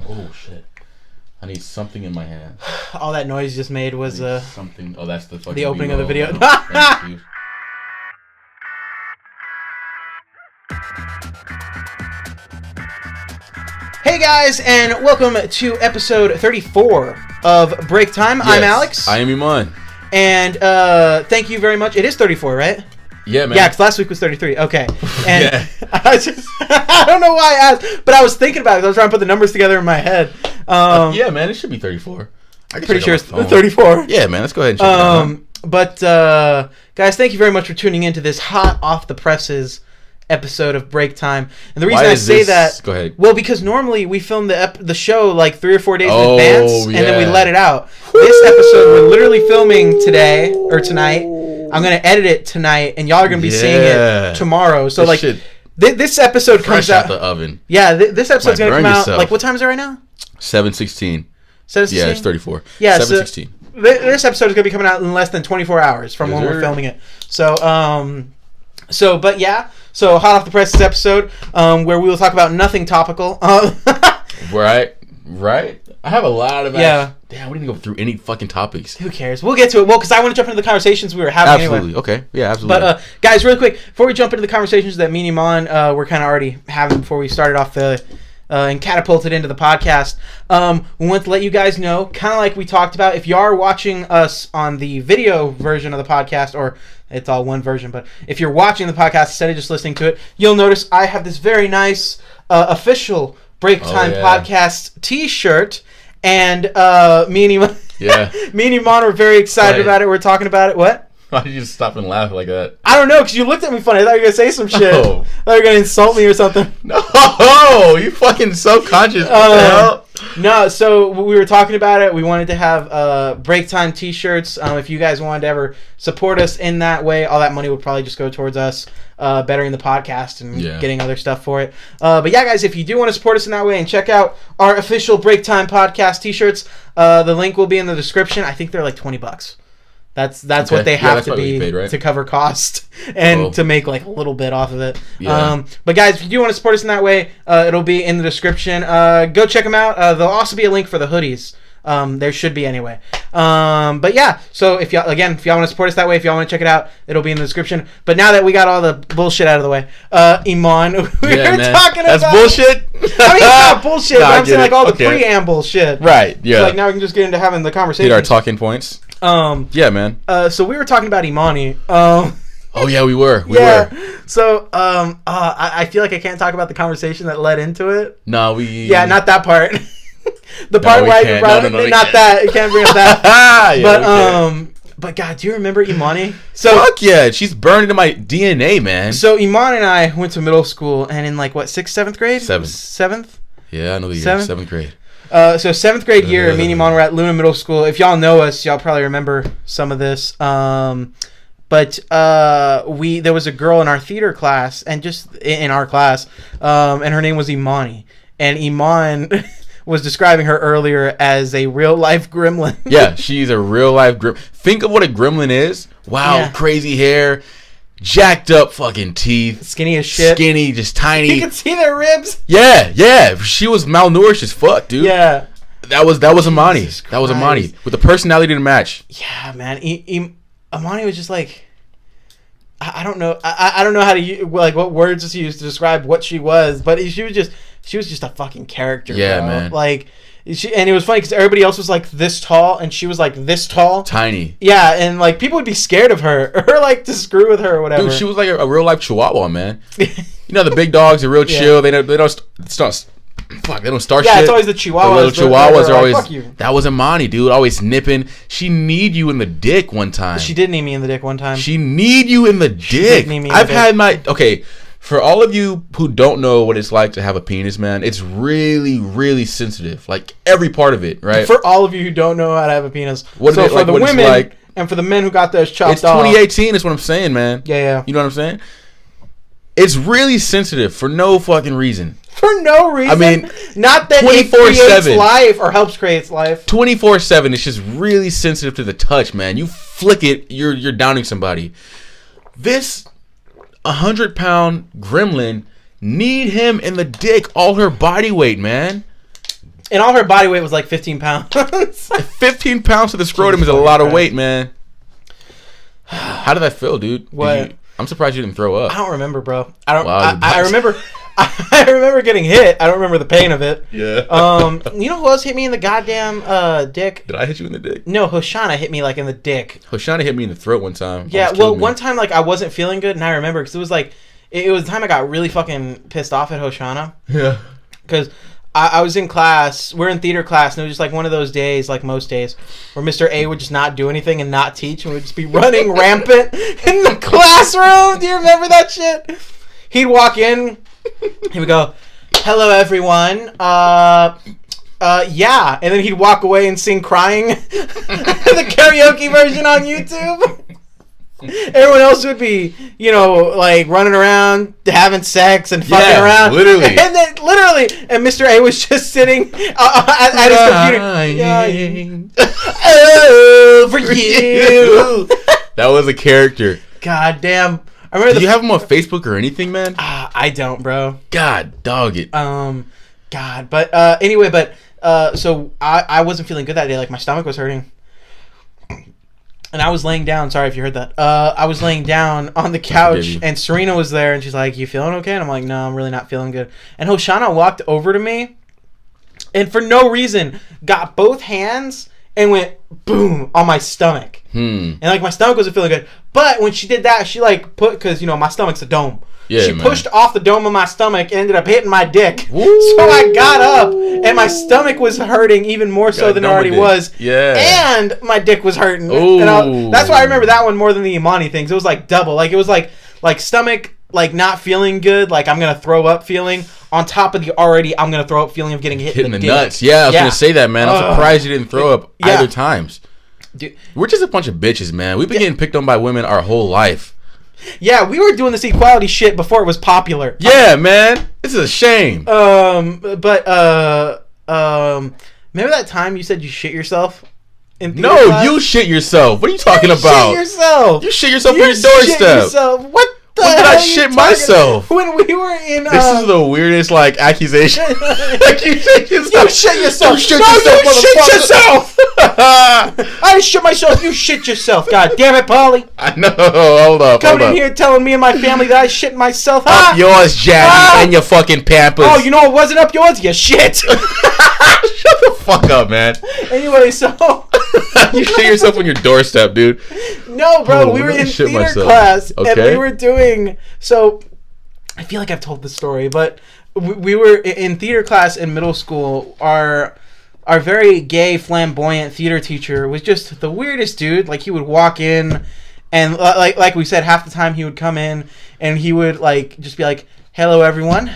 Oh shit! I need something in my hand. All that noise you just made was something. Oh, that's the fucking the opening of the video. Thank you. Hey guys, and welcome to episode 34 of Break Time. Yes, I'm Alex. I am Imani. And thank you very much. It is 34, right? Yeah, man. Yeah, because last week was 33. Okay. And Yeah. I don't know why I asked, but I was thinking about it. I was trying to put the numbers together in my head. Yeah, man, it should be 34. I'm pretty sure it's 34. Yeah, man, let's go ahead and check it out. But guys, thank you very much for tuning in to this hot off the presses episode of Break Time. And the reason I say that, go ahead. well, because normally we film the show like 3 or 4 days in advance, and then we let it out. This episode we're literally filming today or tonight. I'm gonna edit it tonight, and y'all are gonna be seeing it tomorrow. So this episode comes out the oven. Yeah, this episode's gonna come out yourself. like, what time is it right now? 7:16. 7:16? Yeah, it's 34. Yeah, 7:16. So this episode is gonna be coming out in less than 24 hours from when we're filming it. So So hot off the presses episode, where we will talk about nothing topical. Right. I have a lot of Damn, we didn't go through any fucking topics. Who cares? We'll get to it. Well, because I want to jump into the conversations we were having. Absolutely. Anyway. Okay. Yeah, absolutely. But guys, really quick, before we jump into the conversations that me and Iman were kind of already having before we started off and catapulted into the podcast, we want to let you guys know, kind of like we talked about, if you are watching us on the video version of the podcast, or it's all one version, but if you're watching the podcast instead of just listening to it, you'll notice I have this very nice official Break Time podcast t-shirt, and me and Iman were very excited about it. We're talking about it. What? Why did you just stop and laugh like that? I don't know, because you looked at me funny. I thought you were going to say some shit. I thought you were going to insult me or something. No, you fucking self-conscious. What the hell? No, so we were talking about it. We wanted to have Break Time t-shirts. If you guys wanted to ever support us in that way, all that money would probably just go towards us bettering the podcast and getting other stuff for it. But yeah, guys, if you do want to support us in that way and check out our official Break Time podcast t-shirts, the link will be in the description. I think they're like $20. That's what they have to be paid, right? To cover cost and to make like a little bit off of it. Yeah. But guys, if you do want to support us in that way, it'll be in the description. Go check them out. There'll also be a link for the hoodies. There should be anyway. But yeah, so if y'all want to support us that way, if y'all want to check it out, it'll be in the description. But now that we got all the bullshit out of the way, Iman, we were talking about... That's bullshit? I mean, it's not bullshit, but I'm saying like all the preamble shit. Right, yeah. So like now we can just get into having the conversation. Get our talking points. Yeah, man. So we were talking about Imani. Oh yeah, we were. So I feel like I can't talk about the conversation that led into it. No, not that part. The part where I brought it, not that. You can't bring up that. But God, do you remember Imani? So fuck yeah, she's burned into my DNA, man. So Imani and I went to middle school, and in like what, 6th, 7th grade? Seventh. Yeah, I know the year. 7th grade. So 7th grade year, me and Imani were at Luna Middle School. If y'all know us, y'all probably remember some of this. But there was a girl in our theater class, and just in our class, and her name was Imani. And Iman was describing her earlier as a real life gremlin. Yeah, she's a real life gremlin. Think of what a gremlin is. Wow, crazy hair. Jacked up fucking teeth. Skinny as shit. Skinny, just tiny. You can see their ribs. Yeah. She was malnourished as fuck, dude. Yeah. That was Imani. That was Imani. With the personality to match. Yeah, man. Imani was just like... I don't know. I don't know how to use, like, what words to use to describe what she was, but she was just a fucking character. Yeah, bro. Man. Like, and it was funny because everybody else was like this tall, and she was like this tall, tiny. Yeah, and like people would be scared of her or like to screw with her or whatever. Dude, she was like a real life Chihuahua, man. You know the big dogs are real chill. They don't start. Fuck, they don't start shit. Yeah, it's always the Chihuahuas. The little Chihuahuas are always... Fuck you. That was Imani, dude. Always nipping. She kneed you in the dick one time. She did knee me in the dick one time. She kneed you in the dick. I've had my... Okay, for all of you who don't know what it's like to have a penis, man, it's really, really sensitive. Like, every part of it, right? For all of you who don't know how to have a penis. For the women and for the men who got theirs chopped off... It's 2018 is what I'm saying, man. Yeah. You know what I'm saying? It's really sensitive for no fucking reason. For no reason. I mean, not that it creates life or helps create life. 24/7, it's just really sensitive to the touch, man. You flick it, you're downing somebody. This 100-pound gremlin kneed him in the dick. All her body weight, man. And all her body weight was like 15 pounds. 15 pounds to the scrotum is a lot of weight, man. How did that feel, dude? What? I'm surprised you didn't throw up. I don't remember, bro. I don't. Wow, I remember. I remember getting hit. I don't remember the pain of it. Yeah. You know who else hit me in the goddamn dick? Did I hit you in the dick? No, Hoshana hit me like in the dick. Hoshana hit me in the throat one time. Yeah. Well, one time like I wasn't feeling good, and I remember because it was like it was the time I got really fucking pissed off at Hoshana. Yeah. Because I was in class. We're in theater class, and it was just like one of those days, like most days, where Mr.A would just not do anything and not teach, and would just be running rampant in the classroom. Do you remember that shit? He'd walk in. He would go, "Hello, everyone. Yeah," and then he'd walk away and sing "Crying," the karaoke version on YouTube. Everyone else would be, like running around, having sex and fucking around. Literally. And then, and Mr.A was just sitting at his computer. Oh, for you. That was a character. God damn. I remember. Do you have him on Facebook or anything, man? I don't, bro. God, dog it. God. But anyway, so I wasn't feeling good that day. Like my stomach was hurting. And I was laying down. Sorry if you heard that. I was laying down on the couch, and Serena was there, and she's like, "You feeling okay?" And I'm like, "No, I'm really not feeling good." And Hoshana walked over to me, and for no reason, got both hands and went boom on my stomach. And like my stomach wasn't feeling good, but when she did that, she like because my stomach's a dome. Yeah, she pushed off the dome of my stomach and ended up hitting my dick. Ooh. So I got up, and my stomach was hurting even more so than it already was. Yeah. And my dick was hurting. Ooh. And that's why I remember that one more than the Imani things. It was like double. Like it was like stomach like not feeling good, like I'm gonna throw up feeling, on top of the already I'm gonna throw up feeling of getting hit in the dick. Nuts. Yeah, I was gonna say that, man. I'm surprised you didn't throw up either times. Dude. We're just a bunch of bitches, man. We've been getting picked on by women our whole life. Yeah, we were doing this equality shit before it was popular. Yeah, man. This is a shame. Remember that time you said you shit yourself? No, class? You shit yourself. What are you talking about? You shit yourself. You shit yourself on your doorstep. What the when hell did I shit myself? When we were in... This is the weirdest, accusation. Like, you shit yourself. You shit yourself. You shit yourself, you shit yourself. I didn't shit myself. You shit yourself. God damn it, Polly. I know. Hold up. Coming in here telling me and my family that I shit myself. Up yours, Jackie, and your fucking Pampers. Oh, you know what wasn't up yours? You shit. Shut the fuck up, man. Anyway, so... You shit yourself on your doorstep, dude. No, bro. We were in theater class, and we were doing... So, I feel like I've told this story, but we were in theater class in middle school. Our very gay, flamboyant theater teacher was just the weirdest dude. Like, he would walk in, and like we said, half the time he would come in, and he would, just be like, "Hello, everyone."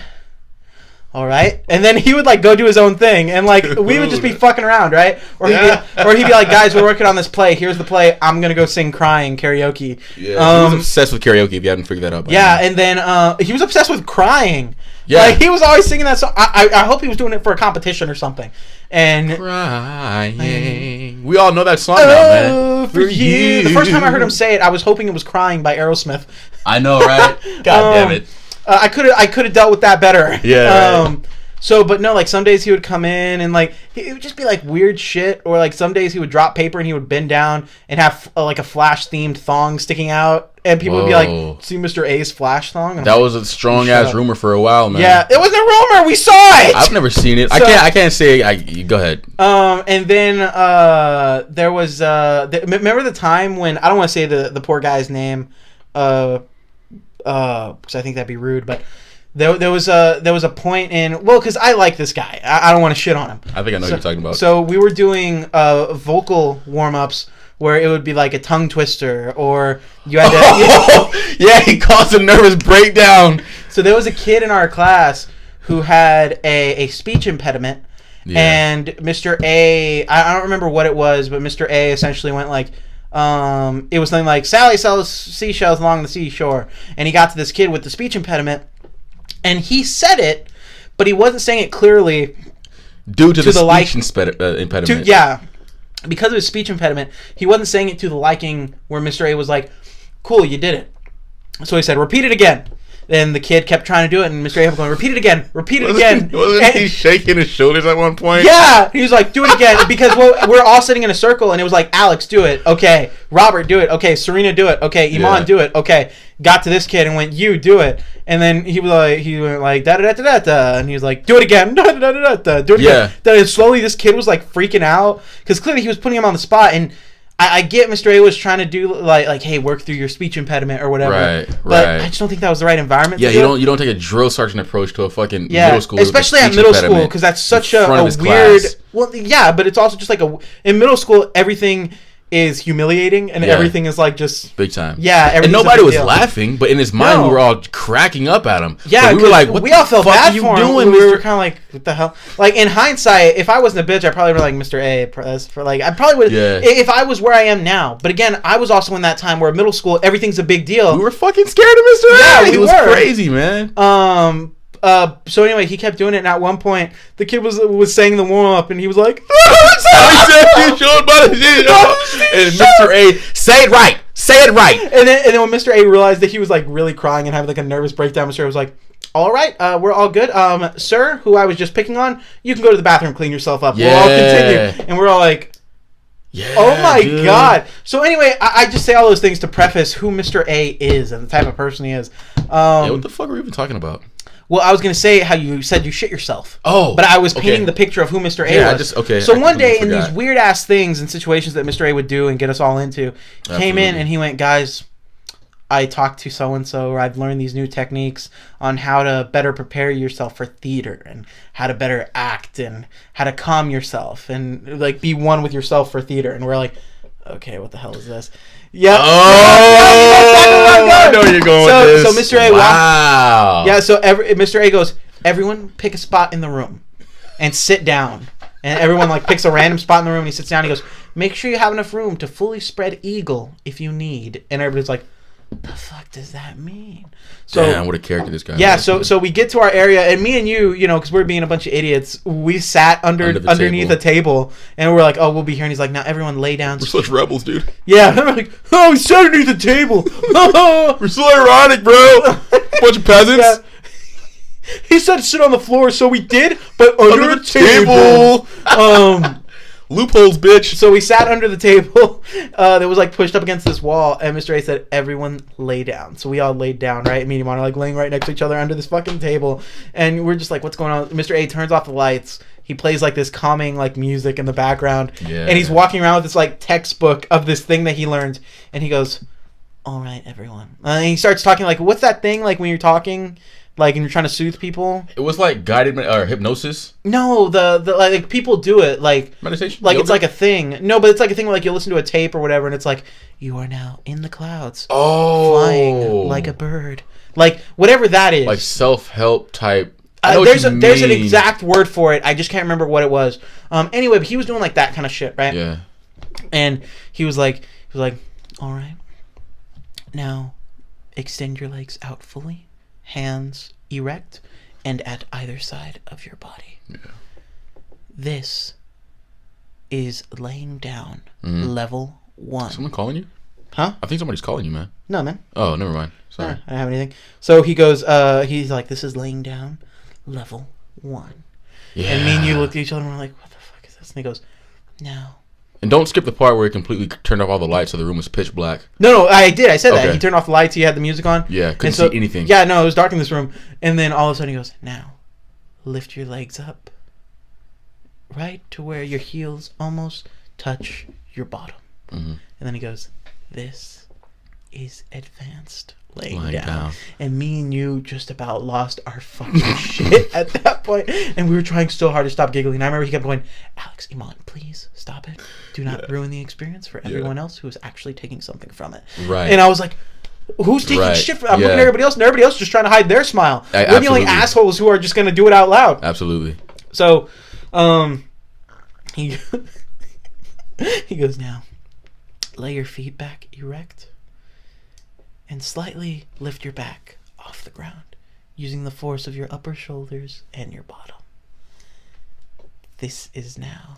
All right, and then he would go do his own thing, and we would just be fucking around, right? Or he'd be like, "Guys, we're working on this play. Here's the play. I'm gonna go sing "Crying" karaoke." Yeah, he was obsessed with karaoke. If you hadn't figured that out, and then he was obsessed with crying. Yeah, he was always singing that song. I hope he was doing it for a competition or something. And crying, we all know that song now, man. For you. The first time I heard him say it, I was hoping it was "Crying" by Aerosmith. I know, right? God damn it. I could have dealt with that better. Yeah. Right. So, but no, some days he would come in and it would just be weird shit, or some days he would drop paper and he would bend down and have a Flash themed thong sticking out, and people would be like, "See Mr.A.'s Flash thong?" And that was a strong ass rumor for a while, man. Yeah, it wasn't a rumor. We saw it. I've never seen it. So, I can't say. Go ahead. And then there was remember the time when, I don't want to say the poor guy's name, because I think that'd be rude, but there was a point in, because I like this guy. I don't want to shit on him. I think I know what you're talking about. So we were doing vocal warm-ups where it would be a tongue twister, or you had to... Yeah, he caused a nervous breakdown. So there was a kid in our class who had a speech impediment, and Mr.A, I don't remember what it was, but Mr.A essentially went it was something like, "Sally sells seashells along the seashore," and he got to this kid with the speech impediment, and he said it, but he wasn't saying it clearly due to the speech impediment. Because of his speech impediment, he wasn't saying it to the liking where Mr.A was like, "Cool, you did it." So he said, "Repeat it again." Then the kid kept trying to do it, and Mr. A kept going, repeat it again. Wasn't he shaking his shoulders at one point? Yeah, he was like, do it again, because we're all sitting in a circle, and it was like, Alex, do it. Okay, Robert, do it. Okay, Serena, do it. Okay, Iman, do it. Okay, got to this kid and went, you do it. And then he went like da da da da da, and he was like, do it again, da da da da da, do it again. Then slowly this kid was like freaking out because clearly he was putting him on the spot, and I get Mr. A was trying to do like hey, work through your speech impediment or whatever. Right. But I just don't think that was the right environment. Yeah, you don't take a drill sergeant approach to a fucking middle school, especially at middle school, because that's such a weird. Well, yeah, but it's also just like in middle school everything is humiliating and everything is like just big time. Yeah, and nobody was laughing, but in his mind we were all cracking up at him. Yeah, but we were like, "What we all felt bad for him. doing?" We were kind of like, "What the hell?" Like in hindsight, if I wasn't a bitch, I probably would like Mr. A. For like, I probably would if I was where I am now. But again, I was also in that time where middle school everything's a big deal. We were fucking scared of Mr. A. Yeah, it was crazy, man. So anyway, he kept doing it, and at one point, the kid was saying the warm up, and he was like, and Mr. A, say it right. And then when Mr. A realized that he was like really crying and having like a nervous breakdown, Mr. A was like, all right, we're all good. Sir, who I was just picking on, you can go to the bathroom, clean yourself up. We'll all continue. And we're all like, yeah, oh my God. So anyway, I just say all those things to preface who Mr. A is and the type of person he is. What the fuck are we even talking about? Well, I was going to say how you said you shit yourself. Oh. But I was painting the picture of who Mr. A was. So one day in these weird-ass things and situations that Mr. A would do and get us all into, came in and he went, guys, I talked to so-and-so, or I've learned these new techniques on how to better prepare yourself for theater and how to better act and how to calm yourself and like be one with yourself for theater. And we're like, okay, what the hell is this? Yeah. Oh, I know where you're going with this. So Mr. A, wow. Yeah. So Mr. A goes, everyone pick a spot in the room and sit down. And everyone like picks a random spot in the room and he sits down. And he goes, make sure you have enough room to fully spread eagle if you need. And everybody's like, the fuck does that mean? So, damn, what a character this guy was. Yeah, so we get to our area, and me and you know, because we're being a bunch of idiots, we sat underneath a table, and we're like, oh, we'll be here. And he's like, now everyone lay down. We're such rebels, dude. Yeah, and we're like, oh, we sat underneath the table. We're so ironic, bro. Bunch of peasants. Yeah. He said sit on the floor, so we did, but under the table. Loopholes, bitch. So we sat under the table that was like pushed up against this wall, and Mr. A said, everyone lay down. So we all laid down, right? Me and Imani are like laying right next to each other under this fucking table, and we're just like, what's going on? Mr. A turns off the lights. He plays like this calming like music in the background, and he's walking around with this like textbook of this thing that he learned, and he goes, all right, everyone. And he starts talking like, what's that thing like when you're talking? Like, and you're trying to soothe people. It was like guided or hypnosis. No, the like people do it like meditation. Like yoga? It's like a thing. No, but it's like a thing where, like you listen to a tape or whatever, and it's like you are now in the clouds, flying like a bird, like whatever that is. Like self-help type. There's an exact word for it. I just can't remember what it was. Anyway, but he was doing like that kind of shit, right? Yeah. And he was like, all right, now extend your legs out fully. Hands erect and at either side of your body. Yeah. This is laying down level 1. Someone calling you? Huh? I think somebody's calling you, man. No, man. Oh, never mind. Sorry. I don't have anything. So he goes, he's like, this is laying down level 1. Yeah. And me and you looked at each other and we're like, what the fuck is this? And he goes, now. And don't skip the part where he completely turned off all the lights so the room was pitch black. No, I did. I said that. He turned off the lights. He had the music on. Yeah, couldn't see anything. Yeah, no, it was dark in this room. And then all of a sudden he goes, now, lift your legs up. Right to where your heels almost touch your bottom. Mm-hmm. And then he goes, this is advanced laying down. And me and you just about lost our fucking shit at that point. And we were trying so hard to stop giggling. And I remember he kept going, Alex, Iman, please stop it. Do not ruin the experience for everyone else who is actually taking something from it. Right. And I was like, who's taking shit from it? I'm looking at everybody else, and everybody else just trying to hide their smile. We're the only assholes who are just going to do it out loud. Absolutely. So, he goes, now, lay your feet back erect and slightly lift your back off the ground using the force of your upper shoulders and your bottom. This is now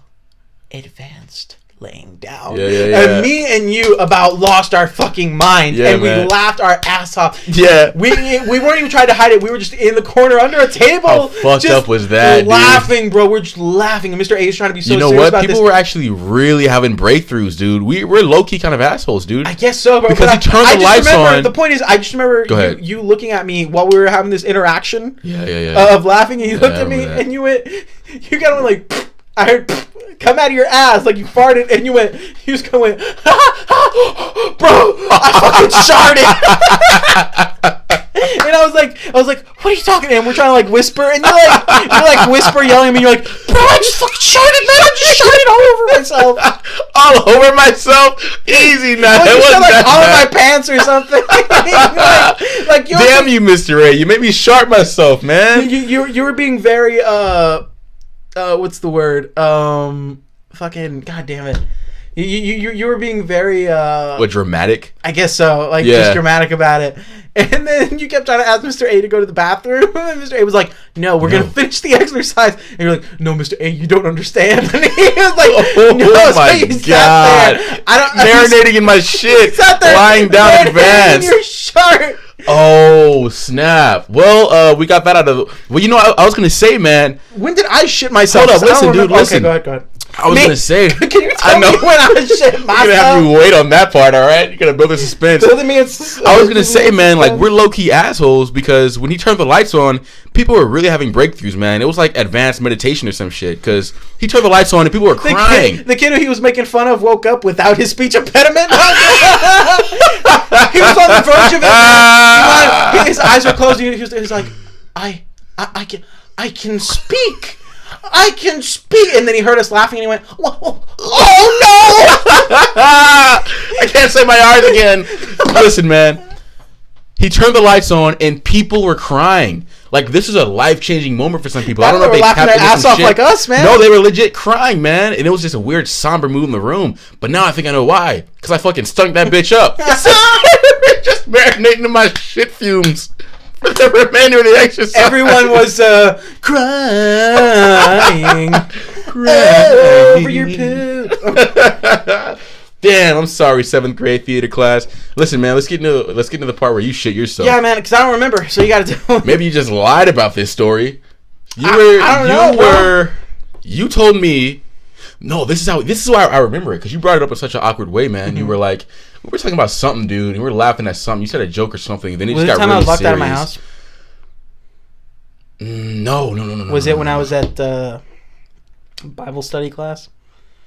advanced laying down. Yeah. And me and you about lost our fucking mind. And we laughed our ass off. Yeah. We weren't even trying to hide it. We were just in the corner under a table. How fucked up was that, laughing, bro. We're just laughing. And Mr. A is trying to be so serious about this. You know what? People were actually really having breakthroughs, dude. We're low-key kind of assholes, dude. I guess so, bro. Because he turned the lights on. The point is, I just remember you looking at me while we were having this interaction. Yeah. Of laughing. And you looked at me and you went, you kind of like, I heard, come out of your ass, like you farted, and you just going, bro, I fucking sharted. And I was like, what are you talking to him? We're trying to like whisper, and you're like whisper yelling at me. You're like, bro, I just fucking sharted, man. I just sharted all over myself. All over myself? Easy now. It wasn't like all of my pants or something. like damn you, Mr. A. You made me shart myself, man. You were being very what's the word? Fucking goddamn it. You were being very what, dramatic? I guess so. Like just dramatic about it. And then you kept trying to ask Mr. A to go to the bathroom. And Mr. A was like, "No, we're gonna finish the exercise." And you're like, "No, Mr. A, you don't understand." And he was like, "Oh my god!" Marinating in my shit, lying down in Vans. Your shirt. Oh snap! Well, we got that out of. Well, you know, I was gonna say, man. When did I shit myself? Hold up, listen, dude. Listen. Okay, go ahead. I was gonna say. Can you tell me when I was shitting myself? You're gonna have me wait on that part, all right? You're gonna build the suspense. I was gonna say, man, like we're low key assholes because when he turned the lights on, people were really having breakthroughs, man. It was like advanced meditation or some shit because he turned the lights on and people were crying. The kid who he was making fun of woke up without his speech impediment. He was on the verge of it. His eyes were closed. He was like, I can speak. I can speak. And then he heard us laughing and he went, oh no! I can't say my R's again. Listen, man. He turned the lights on and people were crying. Like, this is a life-changing moment for some people. I don't know if they laughing their ass off like us, man. No, they were legit crying, man. And it was just a weird, somber mood in the room. But now I think I know why. Because I fucking stunk that bitch up. Just marinating in my shit fumes. For the remainder of the exercise. Everyone was crying over your poo. Damn, I'm sorry, 7th grade theater class. Listen, man, let's get into the part where you shit yourself. Yeah, man, because I don't remember, so you got to tell me. Maybe you just lied about this story. I don't know. You told me. No, this is why I remember it, because you brought it up in such an awkward way, man. Mm-hmm. You were like, we were talking about something, dude, and we were laughing at something. You said a joke or something, then it just got really serious. Was it the time I was locked out of my house? No. Was it when I was at Bible study class?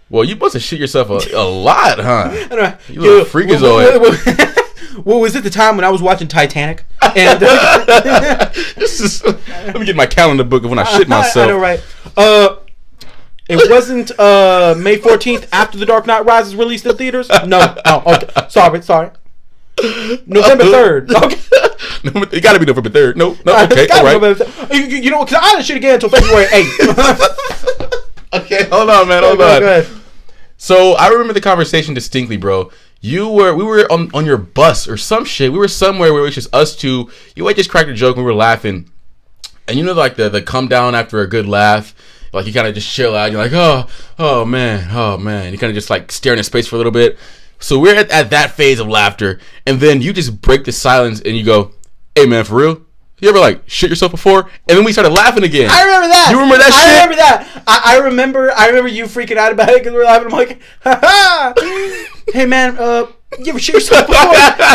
Well, you must have shit yourself a lot, huh? I don't know. You little freakazoid. Well, was it the time when I was watching Titanic? And let me get my calendar book of when I shit myself. I know, right? It wasn't May 14th after The Dark Knight Rises released in theaters? No. Okay. Sorry. November 3rd. Okay. It gotta be November 3rd. No. Okay, all right. You know, because I didn't shit again until February 8th. Okay, hold on, man. Hold on. Go ahead. So I remember the conversation distinctly, bro. We were on your bus or some shit. We were somewhere where it was just us two. You just cracked a joke and we were laughing. And you know, like the come down after a good laugh. Like you kind of just chill out. You're like, oh man. You kind of just like stare into space for a little bit. So we're at that phase of laughter, and then you just break the silence and you go, "Hey man, for real? You ever like shit yourself before?" And then we started laughing again. I remember that. You remember that shit? I remember that. I remember you freaking out about it because we were laughing. I'm like, ha. Hey man, you ever shit yourself before?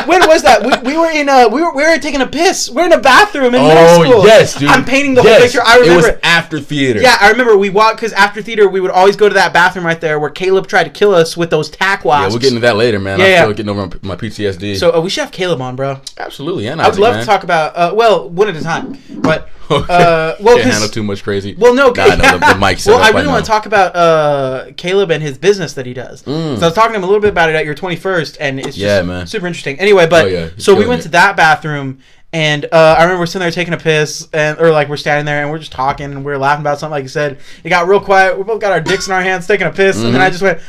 When was that? We were taking a piss. We're in a bathroom in middle school. Oh yes, dude. I'm painting the whole picture. I remember it was after theater. Yeah, I remember we walked because after theater we would always go to that bathroom right there where Caleb tried to kill us with those tack wasps. Yeah, we'll get into that later, man. I'm still getting over my PTSD. So we should have Caleb on, bro. Absolutely, and I'd love to talk about one at a time, but can't handle too much crazy. Well, no, the mic's well, I really want to talk about Caleb and his business that he does. So I was talking to him a little bit about it at your 21st, and it's just super interesting. Anyway, but so we went to that bathroom, and I remember we're sitting there taking a piss, or like we're standing there and we're just talking and we're laughing about something. Like you said, it got real quiet. We both got our dicks in our hands taking a piss, and then I just went,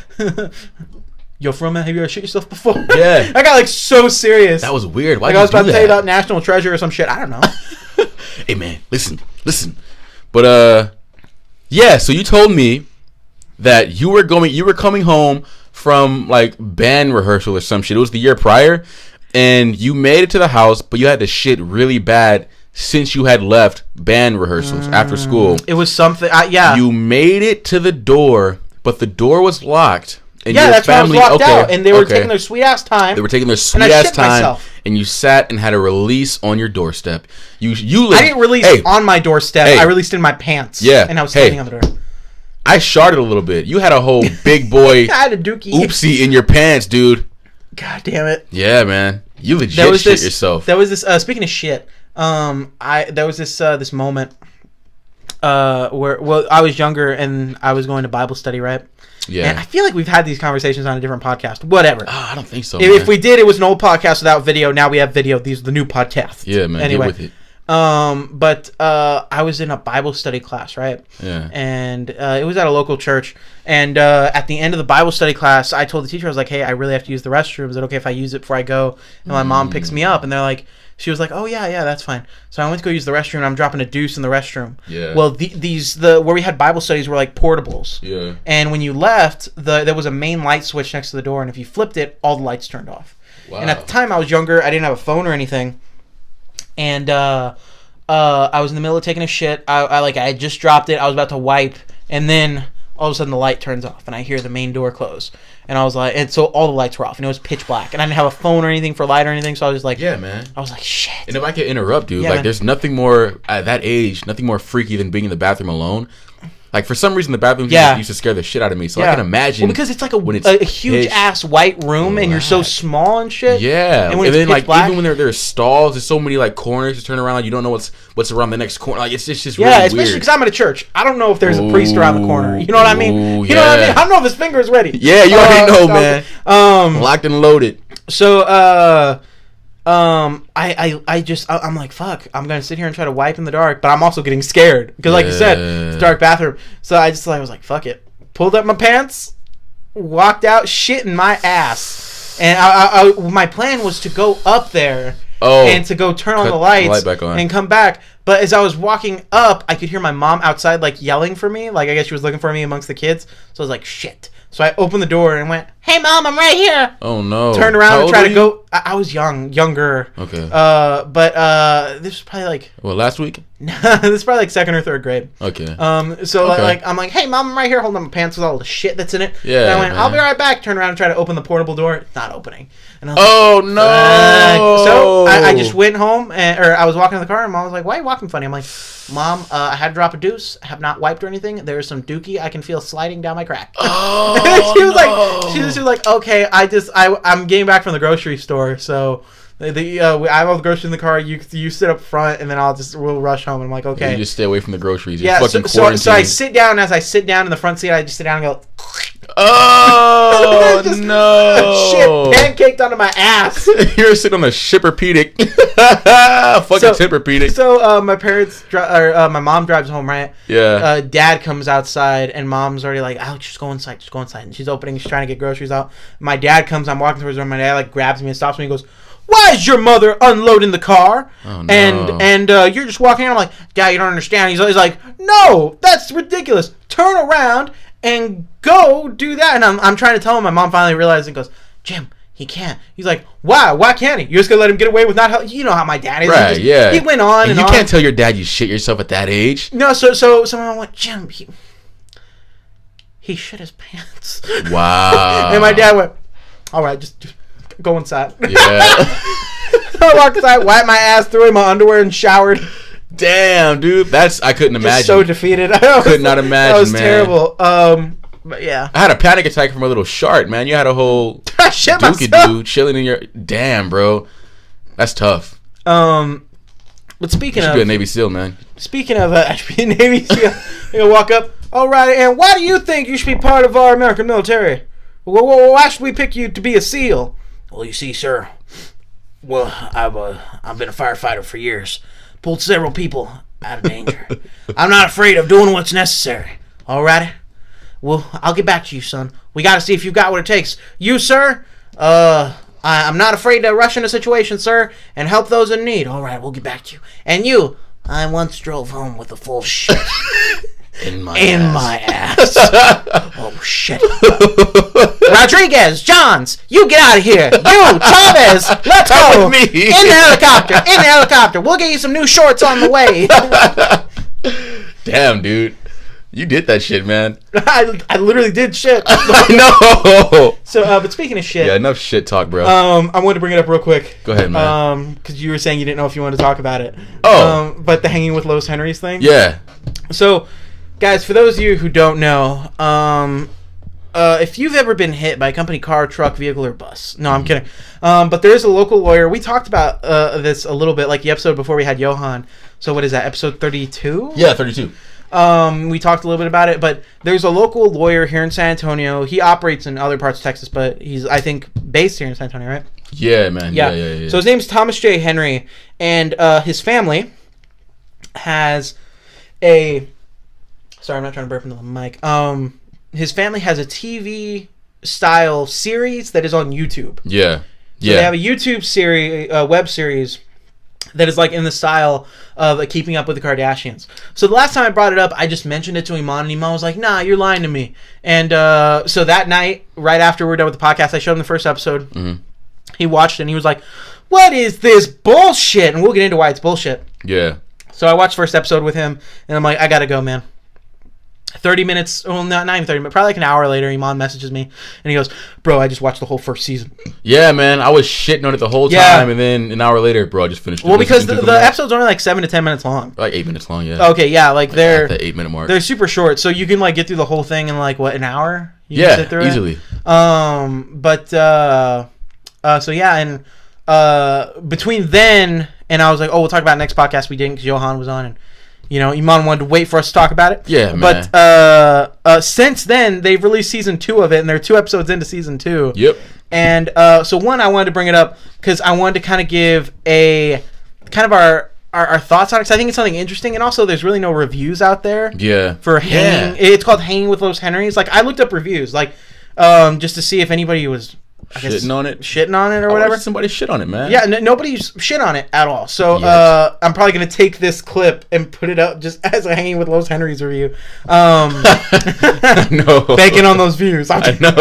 "Yo, for real, man, have you ever shit yourself before?" Yeah, I got like so serious. That was weird. Why? Like I was about to tell you about National Treasure or some shit. I don't know. Hey man, listen. But yeah, so you told me that you were coming home from like band rehearsal or some shit. It was the year prior, and you made it to the house, but you had to shit really bad since you had left band rehearsals after school. It was something. Yeah. You made it to the door, but the door was locked. And yeah, that's family, why I was locked out, and they were taking their sweet ass time. They were taking their sweet ass time, and you sat and had a release on your doorstep. I didn't release on my doorstep. I released in my pants. Yeah, and I was standing on the door. I sharted a little bit. You had a whole big boy I had a dookie oopsie in your pants, dude. God damn it. Yeah, man. You legit shit yourself. There was this. Speaking of shit, there was this moment where I was younger and I was going to Bible study, right? Yeah. And I feel like we've had these conversations on a different podcast. Whatever. I don't think so. If we did, it was an old podcast without video. Now we have video. These are the new podcasts. Yeah, man. Anyway, get with it. But I was in a Bible study class, right? Yeah. And it was at a local church. And at the end of the Bible study class, I told the teacher, I was like, "Hey, I really have to use the restroom. Is it okay if I use it before I go?" And my mom picks me up, and they're like, she was like, "Oh yeah, that's fine." So I went to go use the restroom, and I'm dropping a deuce in the restroom. Yeah. Well, where we had Bible studies were like portables. Yeah. And when you left, there was a main light switch next to the door, and if you flipped it, all the lights turned off. Wow. And at the time, I was younger. I didn't have a phone or anything, and I was in the middle of taking a shit. I had just dropped it. I was about to wipe, and then all of a sudden the light turns off, and I hear the main door close. And I was like, and so all the lights were off, and it was pitch black, and I didn't have a phone or anything for light or anything, so I was just like, yeah, man. I was like, shit. And if I could interrupt, dude, yeah, there's nothing more at that age, nothing more freaky than being in the bathroom alone. Like, for some reason, the bathroom used to scare the shit out of me. So I can imagine. Well, because it's like a huge ass white room, and you're so small and shit. Yeah. And then, black, even when there's stalls, there's so many, corners to turn around. Like, you don't know what's around the next corner. Like, it's just really weird. Yeah, especially because I'm at a church. I don't know if there's a priest around the corner. You know what I mean? You know what I mean? I don't know if his finger is ready. Yeah, you already know, man. Locked and loaded. So, I'm like, fuck, I'm gonna sit here and try to wipe in the dark, but I'm also getting scared because, like you said, it's a dark bathroom. So I was like, fuck it, pulled up my pants, walked out, shit in my ass, and my plan was to go up there and to go turn on the lights back on. and come back. But as I was walking up, I could hear my mom outside yelling for me, I guess she was looking for me amongst the kids. So I was like, shit. So I opened the door and went, "Hey, Mom, I'm right here." Oh, no. Turned around and tried to go. I was younger. Okay. But this was probably last week? this is probably second or third grade. Okay. So I'm like, "Hey, Mom, I'm right here holding up my pants with all the shit that's in it." Yeah. And I went, "I'll be right back." Turned around and tried to open the portable door. It's not opening. And I was like, no. So I just went home, or I was walking in the car, and Mom was like, "Why are you walking funny?" I'm like, "Mom, I had to drop a deuce. I have not wiped or anything. There's some dookie I can feel sliding down my crack." She was like, "Okay, I'm getting back from the grocery store, so I have all the groceries in the car. You sit up front, and then we'll rush home." And I'm like, "Okay." You just stay away from the groceries. You're fucking quarantined. So I sit down. As I sit down in the front seat, I just sit down and go, "Oh no!" Shit pancaked onto my ass. You're sitting on a Shipperpedic. Fucking Shipperpedic. So my mom drives home, right? Yeah. Dad comes outside, and Mom's already like, "Alex, just go inside. Just go inside." And she's trying to get groceries out. My dad comes. I'm walking towards her. My dad grabs me and stops me and goes, "Why is your mother unloading the car?" Oh, no. And you're just walking in. I'm like, "Dad, you don't understand." He's like, "No, that's ridiculous. Turn around and go do that." And I'm trying to tell him. My mom finally realizes and goes, "Jim, he can't." He's like, why can't he? You're just gonna let him get away with not help? You know how my dad is. Right, yeah. He went on and you on. can't tell your dad you shit yourself at that age. No, so someone went, "Jim, he shit his pants." Wow. And my dad went, "All right, just go inside." Yeah. I walked inside, wiped my ass, threw in my underwear, and showered. Damn, dude. I couldn't imagine. Just so defeated. Could not imagine, that was man. Terrible. But yeah. I had a panic attack from a little shark, man. You had a whole dude chilling in your... Damn, bro. That's tough. But speaking of... be a Navy SEAL, man. Speaking of I should be a Navy SEAL. You're gonna walk up. "All right, and why do you think you should be part of our American military? Why should we pick you to be a SEAL?" "Well, you see, sir, I've been a firefighter for years. Pulled several people out of danger. I'm not afraid of doing what's necessary. All righty? Well, I'll get back to you, son. We got to see if you've got what it takes. You, sir, I'm not afraid to rush into situations, sir, and help those in need. All right, we'll get back to you. And you, I once drove home with a full shit." In my ass. Oh, shit. Rodriguez, Johns, you get out of here. You, Chavez, let's go. Me. In the helicopter. We'll get you some new shorts on the way. Damn, dude. You did that shit, man. I literally did shit. I know. So, but speaking of shit. Yeah, enough shit talk, bro. I wanted to bring it up real quick. Go ahead, man. Because you were saying you didn't know if you wanted to talk about it. Oh. But the hanging with Lois Henry's thing? Yeah. So, guys, for those of you who don't know, if you've ever been hit by a company car, truck, vehicle, or bus. No, I'm kidding. But there is a local lawyer. We talked about this a little bit, like the episode before we had Johan. So what is that, episode 32? Yeah, 32. We talked a little bit about it, but there's a local lawyer here in San Antonio. He operates in other parts of Texas, but he's, I think, based here in San Antonio, right? Yeah, man. Yeah. So his name's Thomas J. Henry, and his family has a... Sorry, I'm not trying to burp into the mic. His family has a TV-style series that is on YouTube. Yeah. So they have a YouTube series, web series, that is like in the style of Keeping Up with the Kardashians. So the last time I brought it up, I just mentioned it to Imani, and Imani was like, nah, you're lying to me. And so that night, right after we're done with the podcast, I showed him the first episode. Mm-hmm. He watched it, and he was like, what is this bullshit? And we'll get into why it's bullshit. Yeah. So I watched the first episode with him, and I'm like, I gotta go, man. 30 minutes, well, not even 30 minutes, probably like an hour later, Iman messages me, and he goes, bro, I just watched the whole first season. Yeah, man, I was shitting on it the whole time, and then an hour later, bro, I just finished it. Well, because the episode's only like 7 to 10 minutes long. Like 8 minutes long, yeah. Okay, yeah, like they're... At the 8-minute mark. They're super short, so you can like get through the whole thing in like, what, an hour? You can sit through easily. So yeah, and between then, and I was like, oh, we'll talk about it next podcast. We didn't, because Johan was on, and you know, Iman wanted to wait for us to talk about it. Yeah, man. But since then, they've released season 2 of it, and they're 2 episodes into season 2. Yep. And so one, I wanted to bring it up because I wanted to kind of give a kind of our thoughts on it, because I think it's something interesting, and also there's really no reviews out there. Yeah. For hanging, it's called Hanging with Lois Henry's. Like, I looked up reviews, like just to see if anybody was shitting on it or whatever. Somebody shit on it, man. Yeah, nobody's shit on it at all. So I'm probably gonna take this clip and put it up just as a Hanging with Lois Henry's review. No, banking on those views. I know,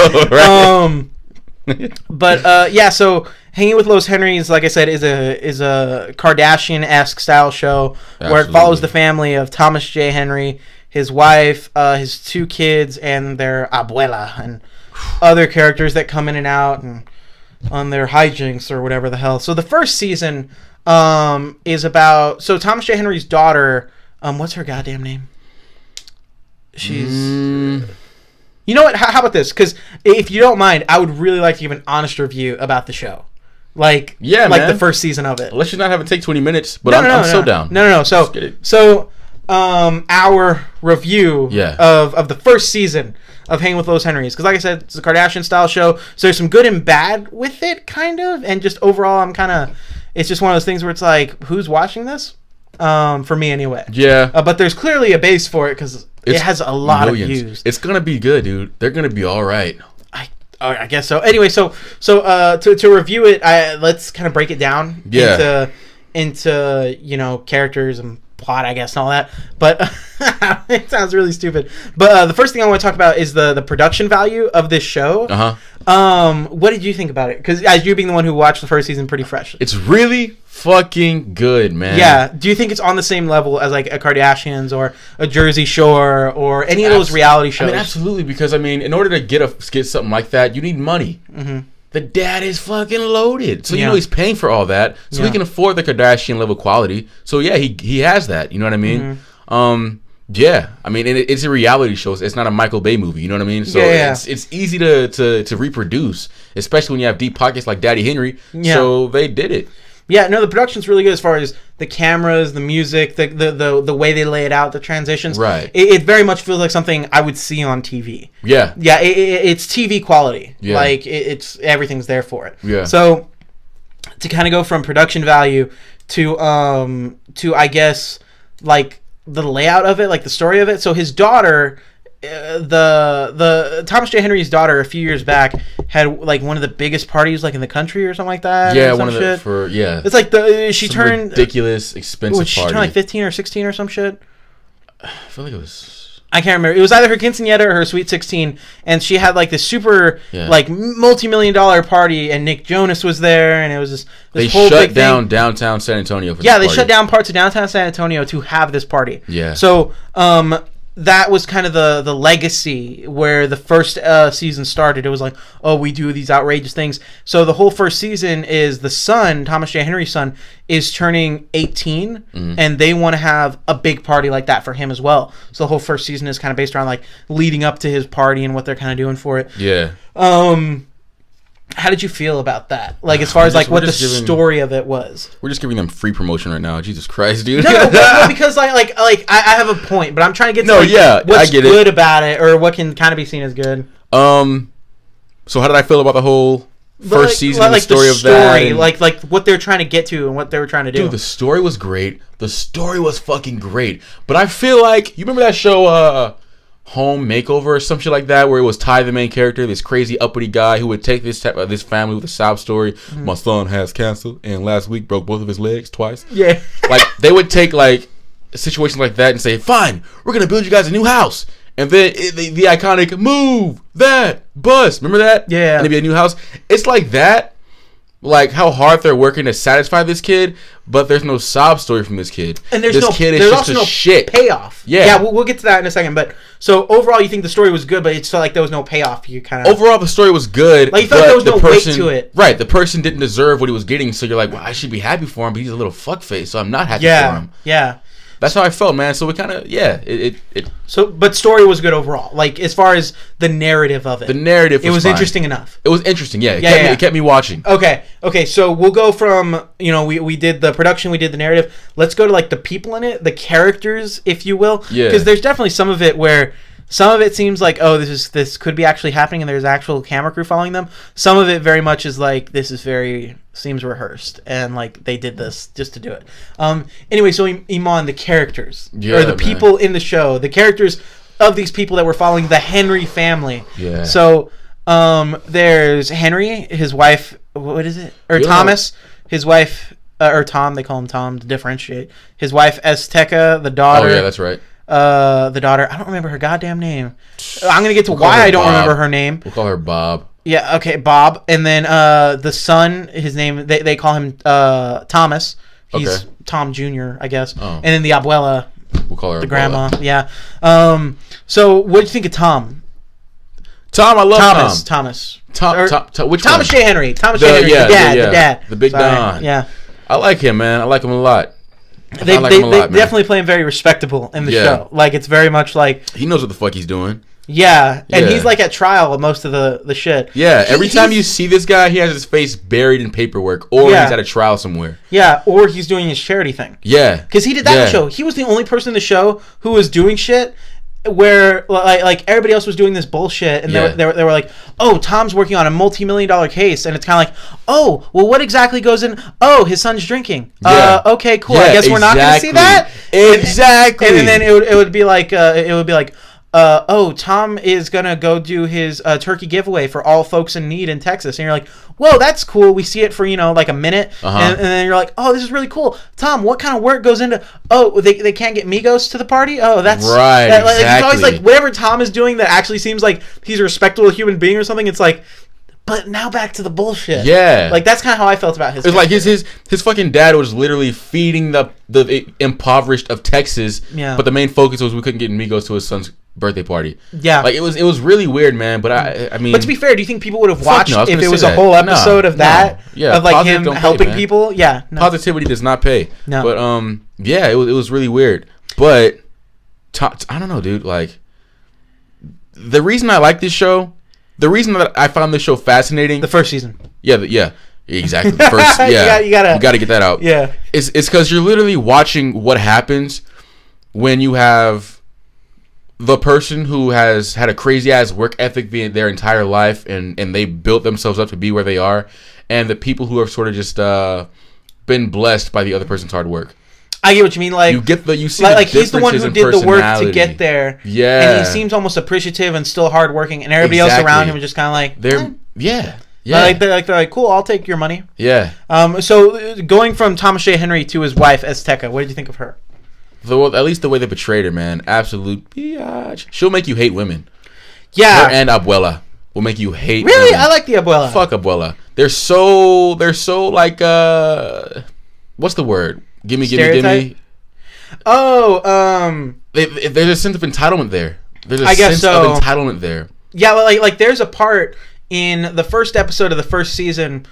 right? But yeah, so Hanging with Lois Henry's, like I said, is a Kardashian-esque style show. Absolutely. Where it follows the family of Thomas J. Henry, his wife, his 2 kids, and their abuela, and other characters that come in and out and on their hijinks or whatever the hell. So the first season is about... So Thomas J. Henry's daughter... what's her goddamn name? She's... You know what? How about this? Because if you don't mind, I would really like to give an honest review about the show. Like, yeah, like man. The first season of it. Let's just not have it take 20 minutes, but I'm so down. No. So our review of the first season of Hanging with Lois Henry's, because like I said, it's a Kardashian style show, so there's some good and bad with it, kind of, and just overall, it's just one of those things where it's like, who's watching this? For me anyway. Yeah. But there's clearly a base for it, because it has a lot of views. It's gonna be good, dude. They're gonna be all right. I guess so. Anyway, so to review it, let's kind of break it down into you know, characters and plot, I guess, and all that. But it sounds really stupid. But the first thing I want to talk about is the production value of this show. What did you think about it? Because as you being the one who watched the first season pretty fresh, it's really fucking good, man. Yeah. Do you think it's on the same level as like a Kardashians or a Jersey Shore or any of those reality shows? I mean, absolutely, because I mean, in order to get something like that, you need money. Mm-hmm. The dad is fucking loaded, so you know he's paying for all that, so he can afford the Kardashian level quality. So yeah, he has that. You know what I mean? Mm-hmm. Yeah, I mean, it's a reality show. It's not a Michael Bay movie. You know what I mean? So it's easy to reproduce, especially when you have deep pockets like Daddy Henry. Yeah. So they did it. Yeah, no, the production's really good as far as the cameras, the music, the way they lay it out, the transitions. Right. It very much feels like something I would see on TV. Yeah. Yeah, it's TV quality. Yeah. Like, it's everything's there for it. Yeah. So, to kind of go from production value to I guess, like, the layout of it, like the story of it. So, his daughter... the Thomas J. Henry's daughter a few years back had like one of the biggest parties like in the country or something like that. Yeah, one of the It's like she turned ridiculous expensive party. She turned like 15 or 16 or some shit. I feel like it was I can't remember. It was either her quinceañera or her Sweet 16, and she had like this super like multi-million-dollar party, and Nick Jonas was there, and it was this they whole shut big down thing. downtown San Antonio for yeah, this they party. shut down parts of downtown San Antonio to have this party. Yeah. So that was kind of the legacy where the first season started. It was like, oh, we do these outrageous things. So the whole first season is the son, Thomas J. Henry's son, is turning 18, and they want to have a big party like that for him as well. So the whole first season is kind of based around like leading up to his party and what they're kind of doing for it. Yeah. How did you feel about that? Like, as far as like what the story of it was. We're just giving them free promotion right now. Jesus Christ, dude. No, because like I have a point, but I'm trying to get to what's good about it, or what can kind of be seen as good. So how did I feel about the whole first season and the story of that? And, like what they're trying to get to and what they were trying to do. Dude, the story was great. The story was fucking great. But I feel like, you remember that show, Home Makeover or some shit like that, where it was Ty, the main character, this crazy uppity guy who would take this family with a sob story. My son has cancer and last week broke both of his legs twice. Yeah. Like, they would take like situations like that and say, fine, we're gonna build you guys a new house, and then the iconic move that bus, remember that? Yeah. And it'd be a new house. It's like that, like how hard they're working to satisfy this kid, but there's no sob story from this kid. And there's this kid is just no shit payoff. Yeah, we'll get to that in a second. But so overall, you think the story was good, but it's like there was no payoff. You kind of overall the story was good. Like, you thought there was no weight to it. Right, the person didn't deserve what he was getting, so you're like, well, I should be happy for him, but he's a little fuckface, so I'm not happy for him. Yeah. That's how I felt, man. So we kind of, it. So, but story was good overall. Like, as far as the narrative of it. The narrative was fine. Interesting enough. It was interesting, yeah. It kept me watching. Okay. So we'll go from, we did the production, we did the narrative. Let's go to, like, the people in it, the characters, if you will. Yeah. Because there's definitely some of it where some of it seems like, oh, this could be actually happening, and there's actual camera crew following them. Some of it very much is like, seems rehearsed, and like they did this just to do it. Anyway, so Iman, the characters, or the people in the show, the characters of these people that were following the Henry family. Yeah. So there's Henry, his wife, what is it? Or Thomas, his wife, or Tom, they call him Tom to differentiate. His wife, Azteca, the daughter. Oh, yeah, that's right. The daughter, I don't remember her goddamn name. I'm going to get to why I don't remember her name. We'll call her Bob. Yeah, okay, Bob. And then the son, his name, they call him Thomas. He's Tom Jr., I guess. Oh. And then the abuela, we'll call her the abuela. grandma. Yeah. So what do you think of Tom? Tom, I love Thomas. Which Thomas one? J. Henry. Thomas J. Henry, the dad. The big Don. Yeah. I like him, man. I like him a lot. They definitely play him very respectable in the show. Like, it's very much like... He knows what the fuck he's doing. Yeah, and he's like at trial with most of the shit. Yeah, every time you see this guy, he has his face buried in paperwork, or he's at a trial somewhere. Yeah, or he's doing his charity thing. Yeah. Because he did that in the show. He was the only person in the show who was doing shit where like everybody else was doing this bullshit, and they were like, oh, Tom's working on a multi-million-dollar case, and it's kind of like, oh, well, what exactly goes in? Oh, his son's drinking. Okay, cool. I guess we're not going to see that. Exactly. And then it would be like oh, Tom is gonna go do his turkey giveaway for all folks in need in Texas, and you're like, whoa, that's cool. We see it for like a minute, and then you're like, oh, this is really cool. Tom, what kind of work goes into? Oh, they can't get Migos to the party. Oh, that's right. Exactly. It's always like whatever Tom is doing that actually seems like he's a respectable human being or something. It's like, but now back to the bullshit. Yeah, like that's kind of how I felt about his. It's like his fucking dad was literally feeding the impoverished of Texas. Yeah. But the main focus was we couldn't get Migos to his son's birthday party. Yeah. Like it was really weird, man. But I mean. But to be fair, do you think people would have watched if it was a that. whole episode of that? No. Yeah. Of like him helping people? Yeah. No. Positivity does not pay. No. But yeah, it was really weird. But I don't know, dude. Like the reason I like this show. The reason that I found this show fascinating, the first season. Yeah, exactly. The first, yeah, you gotta get that out. Yeah, it's because you're literally watching what happens when you have the person who has had a crazy ass work ethic their entire life, and they built themselves up to be where they are, and the people who have sort of just been blessed by the other person's hard work. I get what you mean. Like you see like he's the one who did the work to get there. Yeah, and he seems almost appreciative and still hardworking, and everybody else around him is just kind of like they're they're like cool. I'll take your money. Yeah. So going from Thomas J. Henry to his wife Azteca, what did you think of her? At least the way they portrayed her, man. Absolute biatch. She'll make you hate women. Yeah. Her and Abuela will make you hate Really? women. I like the Abuela. Fuck Abuela. They're so like what's the word? Gimme. Oh, there's a sense of entitlement there. There's a I guess sense so. of entitlement there. Yeah, like there's a part in the first episode of the first season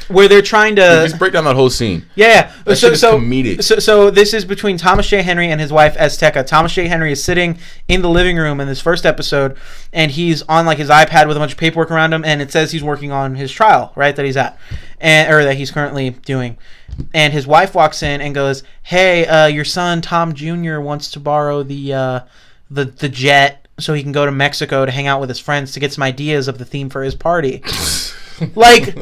where they're trying to just break down that whole scene. Yeah. That shit is comedic. So this is between Thomas J. Henry and his wife Azteca. Thomas J. Henry is sitting in the living room in this first episode, and he's on like his iPad with a bunch of paperwork around him, and it says he's working on his trial, right, that he's at, or that he's currently doing. And his wife walks in and goes, "Hey, your son Tom Jr. wants to borrow the jet so he can go to Mexico to hang out with his friends to get some ideas of the theme for his party." Like,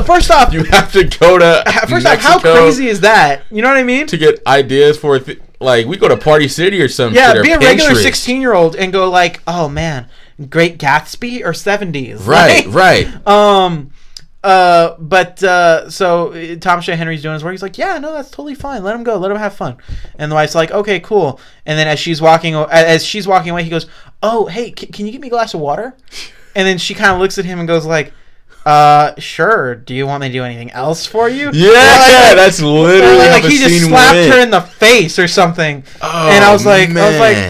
first off, you have to go to Mexico how crazy is that? You know what I mean? To get ideas for like we go to Party City or something. Yeah, be a regular 16-year-old and go like, "Oh man, Great Gatsby or 70s." Right, right. So Thomas J. Henry's doing his work. He's like, "Yeah, no, that's totally fine. Let him go. Let him have fun." And the wife's like, "Okay, cool." And then as she's walking away, he goes, "Oh, hey, can you get me a glass of water?" And then she kind of looks at him and goes like, sure. Do you want me to do anything else for you? Yeah, that's literally like he just slapped her in the face or something. Oh, and I was like,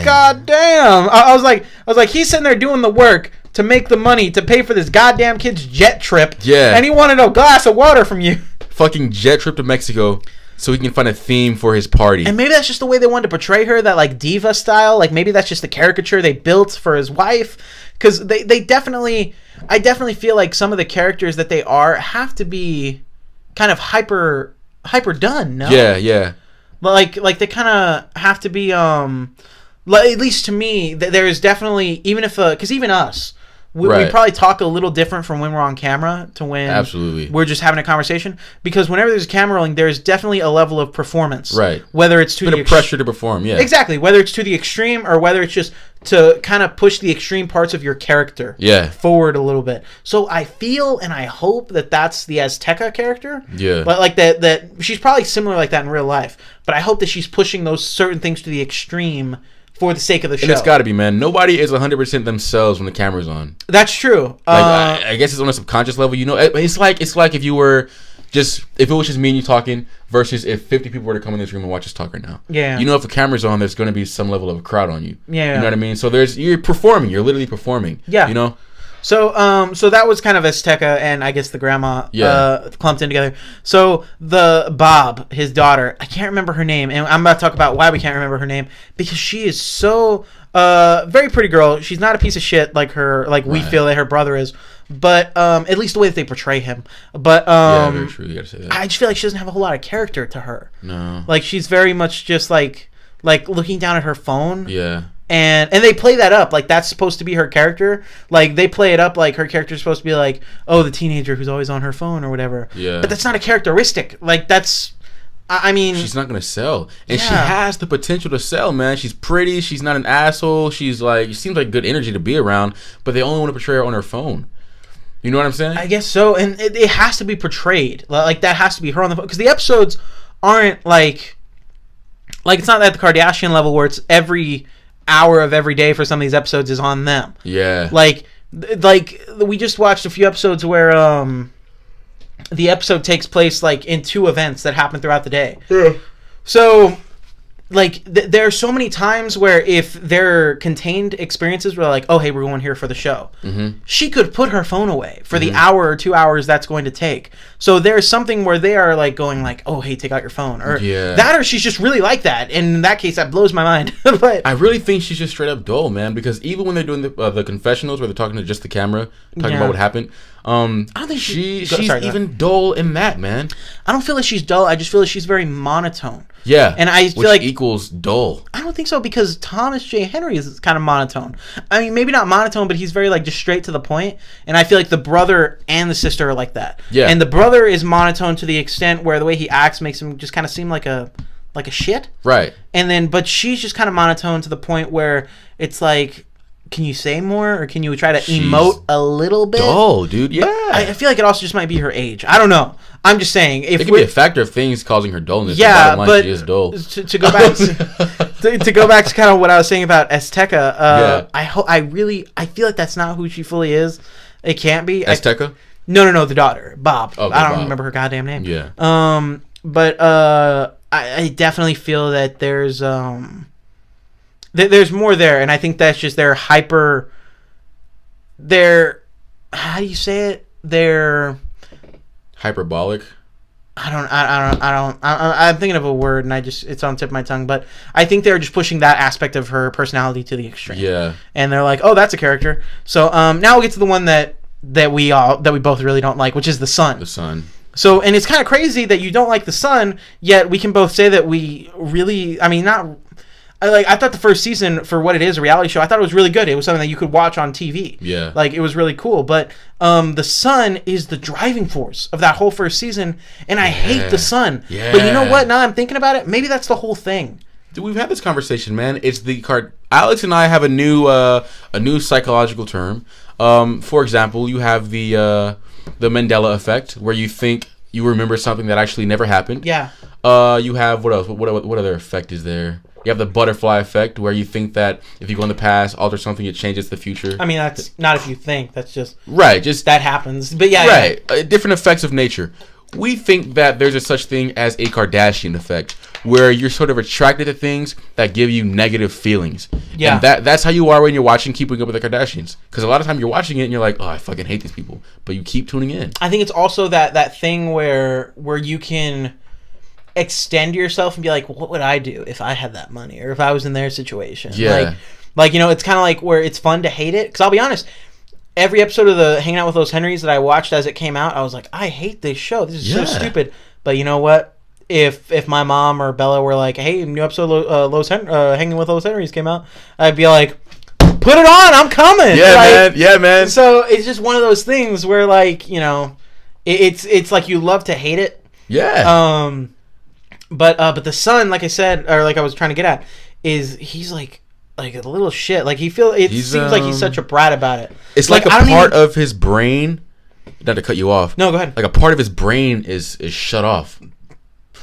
God damn. I was like, he's sitting there doing the work to make the money to pay for this goddamn kid's jet trip. Yeah. And he wanted a glass of water from you. Fucking jet trip to Mexico so he can find a theme for his party. And maybe that's just the way they wanted to portray her, that like diva style. Like maybe that's just the caricature they built for his wife. Because I definitely feel like some of the characters that they are have to be kind of hyper done, no? Yeah. Like they kind of have to be, at least to me, there is definitely, even if, because even us, we probably talk a little different from when we're on camera to when absolutely we're just having a conversation. Because whenever there's a camera rolling, there's definitely a level of performance. Right. Whether it's to the pressure to perform, yeah. Exactly. Whether it's to the extreme or whether it's just to kind of push the extreme parts of your character forward a little bit. So I feel and I hope that that's the Azteca character. Yeah. But like that she's probably similar like that in real life. But I hope that she's pushing those certain things to the extreme for the sake of the show. And it's got to be, man. Nobody is 100% themselves when the camera's on. That's true. I guess it's on a subconscious level. You know, it's like if you were if it was just me and you talking versus if 50 people were to come in this room and watch us talk right now. Yeah. You know, if the camera's on, there's going to be some level of a crowd on you. Yeah. You know what I mean? So you're performing. You're literally performing. Yeah. You know? So that was kind of Azteca and I guess the grandma clumped in together. So the Bob, his daughter, I can't remember her name, and I'm about to talk about why we can't remember her name, because she is so very pretty girl. She's not a piece of shit like we feel that her brother is, but at least the way that they portray him. But yeah, very true. You gotta say that. I just feel like she doesn't have a whole lot of character to her. No. Like she's very much just like looking down at her phone. Yeah. And they play that up like that's supposed to be her character. Like they play it up like her character is supposed to be like, oh, the teenager who's always on her phone or whatever. Yeah. But that's not a characteristic. Like that's, I mean, she's not gonna sell, and she has the potential to sell, man. She's pretty. She's not an asshole. She's like, she seems like good energy to be around. But they only want to portray her on her phone. You know what I'm saying? I guess so, and it has to be portrayed like that. Has to be her on the phone because the episodes aren't like it's not at the Kardashian level where it's every hour of every day for some of these episodes is on them. Yeah. Like we just watched a few episodes where the episode takes place like in two events that happen throughout the day. Yeah. So like there are so many times where if they're contained experiences where like, oh hey, we're going here for the show, she could put her phone away for the hour or 2 hours that's going to take. So there's something where they are like going like, oh hey, take out your phone, or that, or she's just really like that. And in that case, that blows my mind. But I really think she's just straight up dull, man. Because even when they're doing the confessionals where they're talking to just the camera, talking about what happened, I don't think she's even dull in that, man. I don't feel like she's dull. I just feel like she's very monotone. Yeah, and I feel like equals dull. I don't think so, because Thomas J. Henry is kind of monotone. I mean, maybe not monotone, but he's very like just straight to the point. And I feel like the brother and the sister are like that. Yeah, and the brother is monotone to the extent where the way he acts makes him just kind of seem like a shit. Right. And then, but she's just kind of monotone to the point where it's like, can you say more, or can you try to emote a little bit? Oh, dude, yeah. I feel like it also just might be her age. I don't know. I'm just saying. If it could be a factor of things causing her dullness. Yeah, line, but she is dull. To go back to go back to kind of what I was saying about Azteca, I feel like that's not who she fully is. It can't be. Azteca? No, the daughter, Bob. Okay, I don't remember her goddamn name. Yeah. But I definitely feel that there's more there, and I think that's just their hyper. How do you say it? They're hyperbolic. I'm thinking of a word, and it's on the tip of my tongue. But I think they're just pushing that aspect of her personality to the extreme. Yeah. And they're like, oh, that's a character. So now we'll get to the one that we both really don't like, which is the son. The son. So, and it's kind of crazy that you don't like the son, yet we can both say that we really, I thought the first season, for what it is, a reality show, I thought it was really good. It was something that you could watch on TV. Yeah. Like, it was really cool. But the son is the driving force of that whole first season, and I hate the son. Yeah. But you know what? Now I'm thinking about it, maybe that's the whole thing. Dude, we've had this conversation, man. It's the card. Alex and I have a new psychological term. For example, you have the Mandela effect, where you think you remember something that actually never happened. Yeah. You have what else? What other effect is there? You have the butterfly effect, where you think that if you go in the past, alter something, it changes the future. I mean, that's not if you think. That's just just that happens. But yeah, right. Yeah. Different effects of nature. We think that there's a such thing as a Kardashian effect, where you're sort of attracted to things that give you negative feelings. Yeah. And that's how you are when you're watching Keeping Up with the Kardashians. Because a lot of time you're watching it and you're like, oh, I fucking hate these people. But you keep tuning in. I think it's also that thing where you can extend yourself and be like, well, what would I do if I had that money, or if I was in their situation? Yeah. Like it's kind of like where it's fun to hate it. Because I'll be honest, every episode of the Hanging Out with Los Henrys that I watched as it came out, I was like, I hate this show. This is so stupid. But you know what? If my mom or Bella were like, hey, new episode of Hanging with Los Henrys came out, I'd be like, put it on, I'm coming. Yeah, man. Yeah, man. So it's just one of those things where, like, it's like you love to hate it. Yeah. But the son, like I said, or like I was trying to get at, is he's like a little shit. Like seems like he's such a brat about it. It's like a part of his brain. Not to cut you off. No, go ahead. Like a part of his brain is shut off.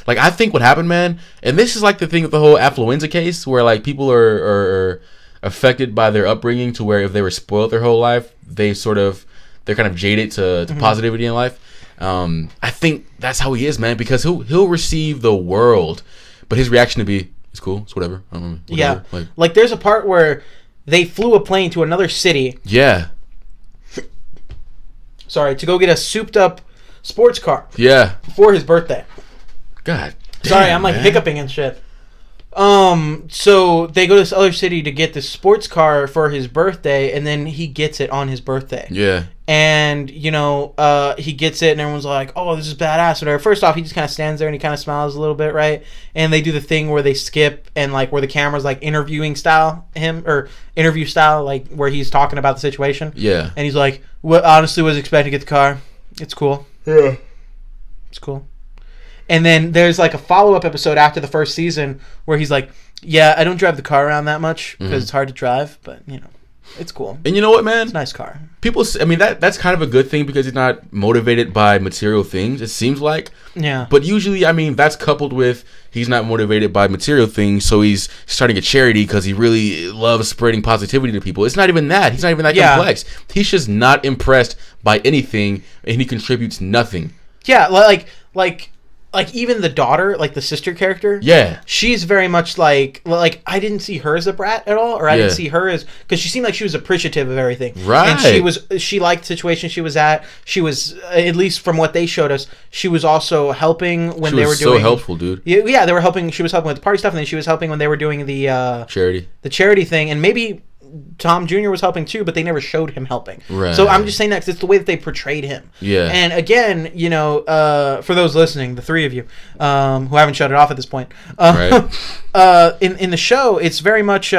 Like, I think what happened, man, and this is like the thing with the whole affluenza case, where like people are affected by their upbringing, to where if they were spoiled their whole life, they're kind of jaded to positivity in life. I think that's how he is, man, because he'll receive the world, but his reaction to be, it's cool, it's whatever. I don't know, whatever. Yeah, like there's a part where they flew a plane to another city. Yeah. Sorry, to go get a souped up sports car. Yeah. For his birthday. God damn, sorry, I'm like hiccuping and shit. So they go to this other city to get this sports car for his birthday, and then he gets it on his birthday. Yeah. And, he gets it, and everyone's like, oh, this is badass. Whatever. First off, he just kind of stands there, and he kind of smiles a little bit, right? And they do the thing where they skip, and, like, where the camera's, like, interview style, like, where he's talking about the situation. Yeah. And he's like, honestly was expecting to get the car. It's cool. Yeah. It's cool. And then there's like a follow-up episode after the first season where he's like, yeah, I don't drive the car around that much because it's hard to drive, but, it's cool. And you know what, man? It's a nice car. People, that's kind of a good thing because he's not motivated by material things, it seems like. Yeah. But usually, that's coupled with he's not motivated by material things, so he's starting a charity because he really loves spreading positivity to people. It's not even that. He's not even that complex. He's just not impressed by anything, and he contributes nothing. Yeah, like even the daughter, like the sister character, she's very much like I didn't see her as a brat at all, or I didn't see her as, because she seemed like she was appreciative of everything, right? And she liked the situation she was at. She was, at least from what they showed us, she was also helping when they were doing. So helpful, dude. Yeah, they were helping. She was helping with the party stuff, and then she was helping when they were doing the charity thing, and maybe Tom Jr. was helping too, but they never showed him helping. Right. So I'm just saying that because it's the way that they portrayed him. Yeah. And again, for those listening, the three of you who haven't shut it off at this point, right. In the show, it's very much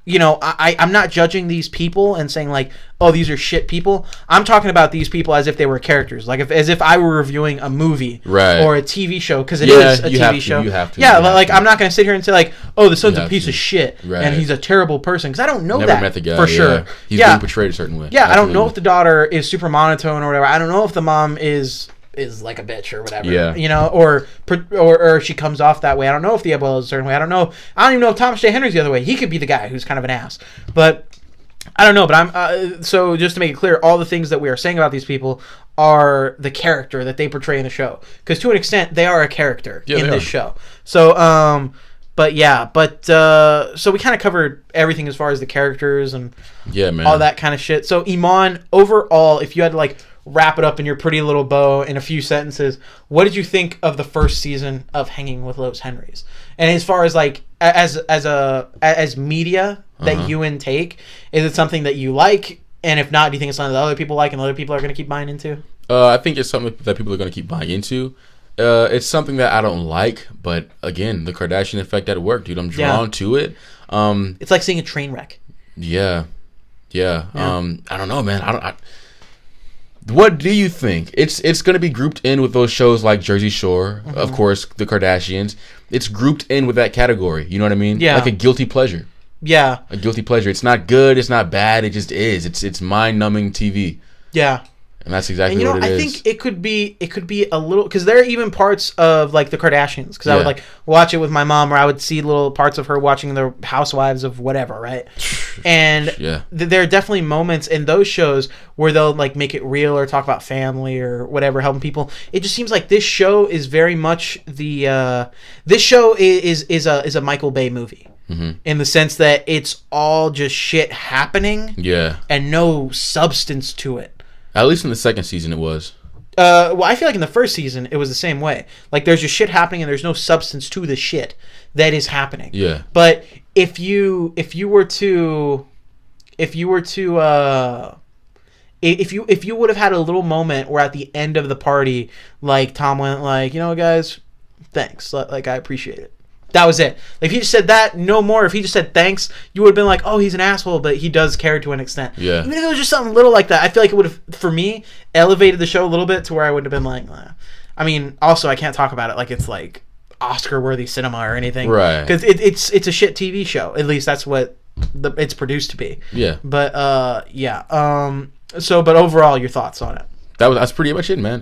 you know, I'm not judging these people and saying like, oh, these are shit people. I'm talking about these people as if they were characters, like as if I were reviewing a movie or a TV show, because it is a TV show. You have to. Yeah, like I'm not going to sit here and say like, oh, the son's a piece of shit and he's a terrible person, because I don't know that met the guy, for sure. He's being portrayed a certain way. Yeah, I don't know if the daughter is super monotone or whatever. I don't know if the mom is like a bitch or whatever, you know, or she comes off that way. I don't know if the abuela is a certain way. I don't even know if Thomas J. Henry's the other way. He could be the guy who's kind of an ass, but I don't know. But I'm so just to make it clear, all the things that we are saying about these people are the character that they portray in the show, because to an extent they are a character in this show. So so we kind of covered everything as far as the characters and all that kind of shit. So Eman, overall, if you had to like wrap it up in your pretty little bow in a few sentences, what did you think of the first season of Hanging with Lois Henrys? And as far as like as media that you intake, is it something that you like? And if not, do you think it's something that other people like and other people are going to keep buying into? I think it's something that people are going to keep buying into. It's something that I don't like, but again, the Kardashian effect at work, dude. I'm drawn to it. It's like seeing a train wreck. Yeah. I don't know, man. What do you think? It's going to be grouped in with those shows like Jersey Shore, of course, the Kardashians. It's grouped in with that category. You know what I mean? Yeah. Like a guilty pleasure. Yeah. A guilty pleasure. It's not good. It's not bad. It just is. It's mind-numbing TV. Yeah. And that's exactly what it is. I think it could be a little, because there are even parts of like the Kardashians, because I would like watch it with my mom, or I would see little parts of her watching the Housewives of whatever, right? And there are definitely moments in those shows where they'll like make it real or talk about family or whatever, helping people. It just seems like this show is very much this show is a Michael Bay movie. In the sense that it's all just shit happening, and no substance to it. At least in the second season, it was. Well, I feel like in the first season, it was the same way. Like, there's just shit happening, and there's no substance to the shit that is happening. Yeah. But if you would have had a little moment where at the end of the party, like Tom went like, you know, guys, thanks. Like, I appreciate it. That was it. Like, if he just said that, no more. If he just said thanks, you would have been like, oh, he's an asshole, but he does care to an extent. Yeah. Even if it was just something little like that, I feel like it would have, for me, elevated the show a little bit to where I would have been like, I mean, also, I can't talk about it like it's like Oscar-worthy cinema or anything. Right. Because it's a shit TV show. At least that's what it's produced to be. Yeah. But, but overall, your thoughts on it? That's pretty much it, man.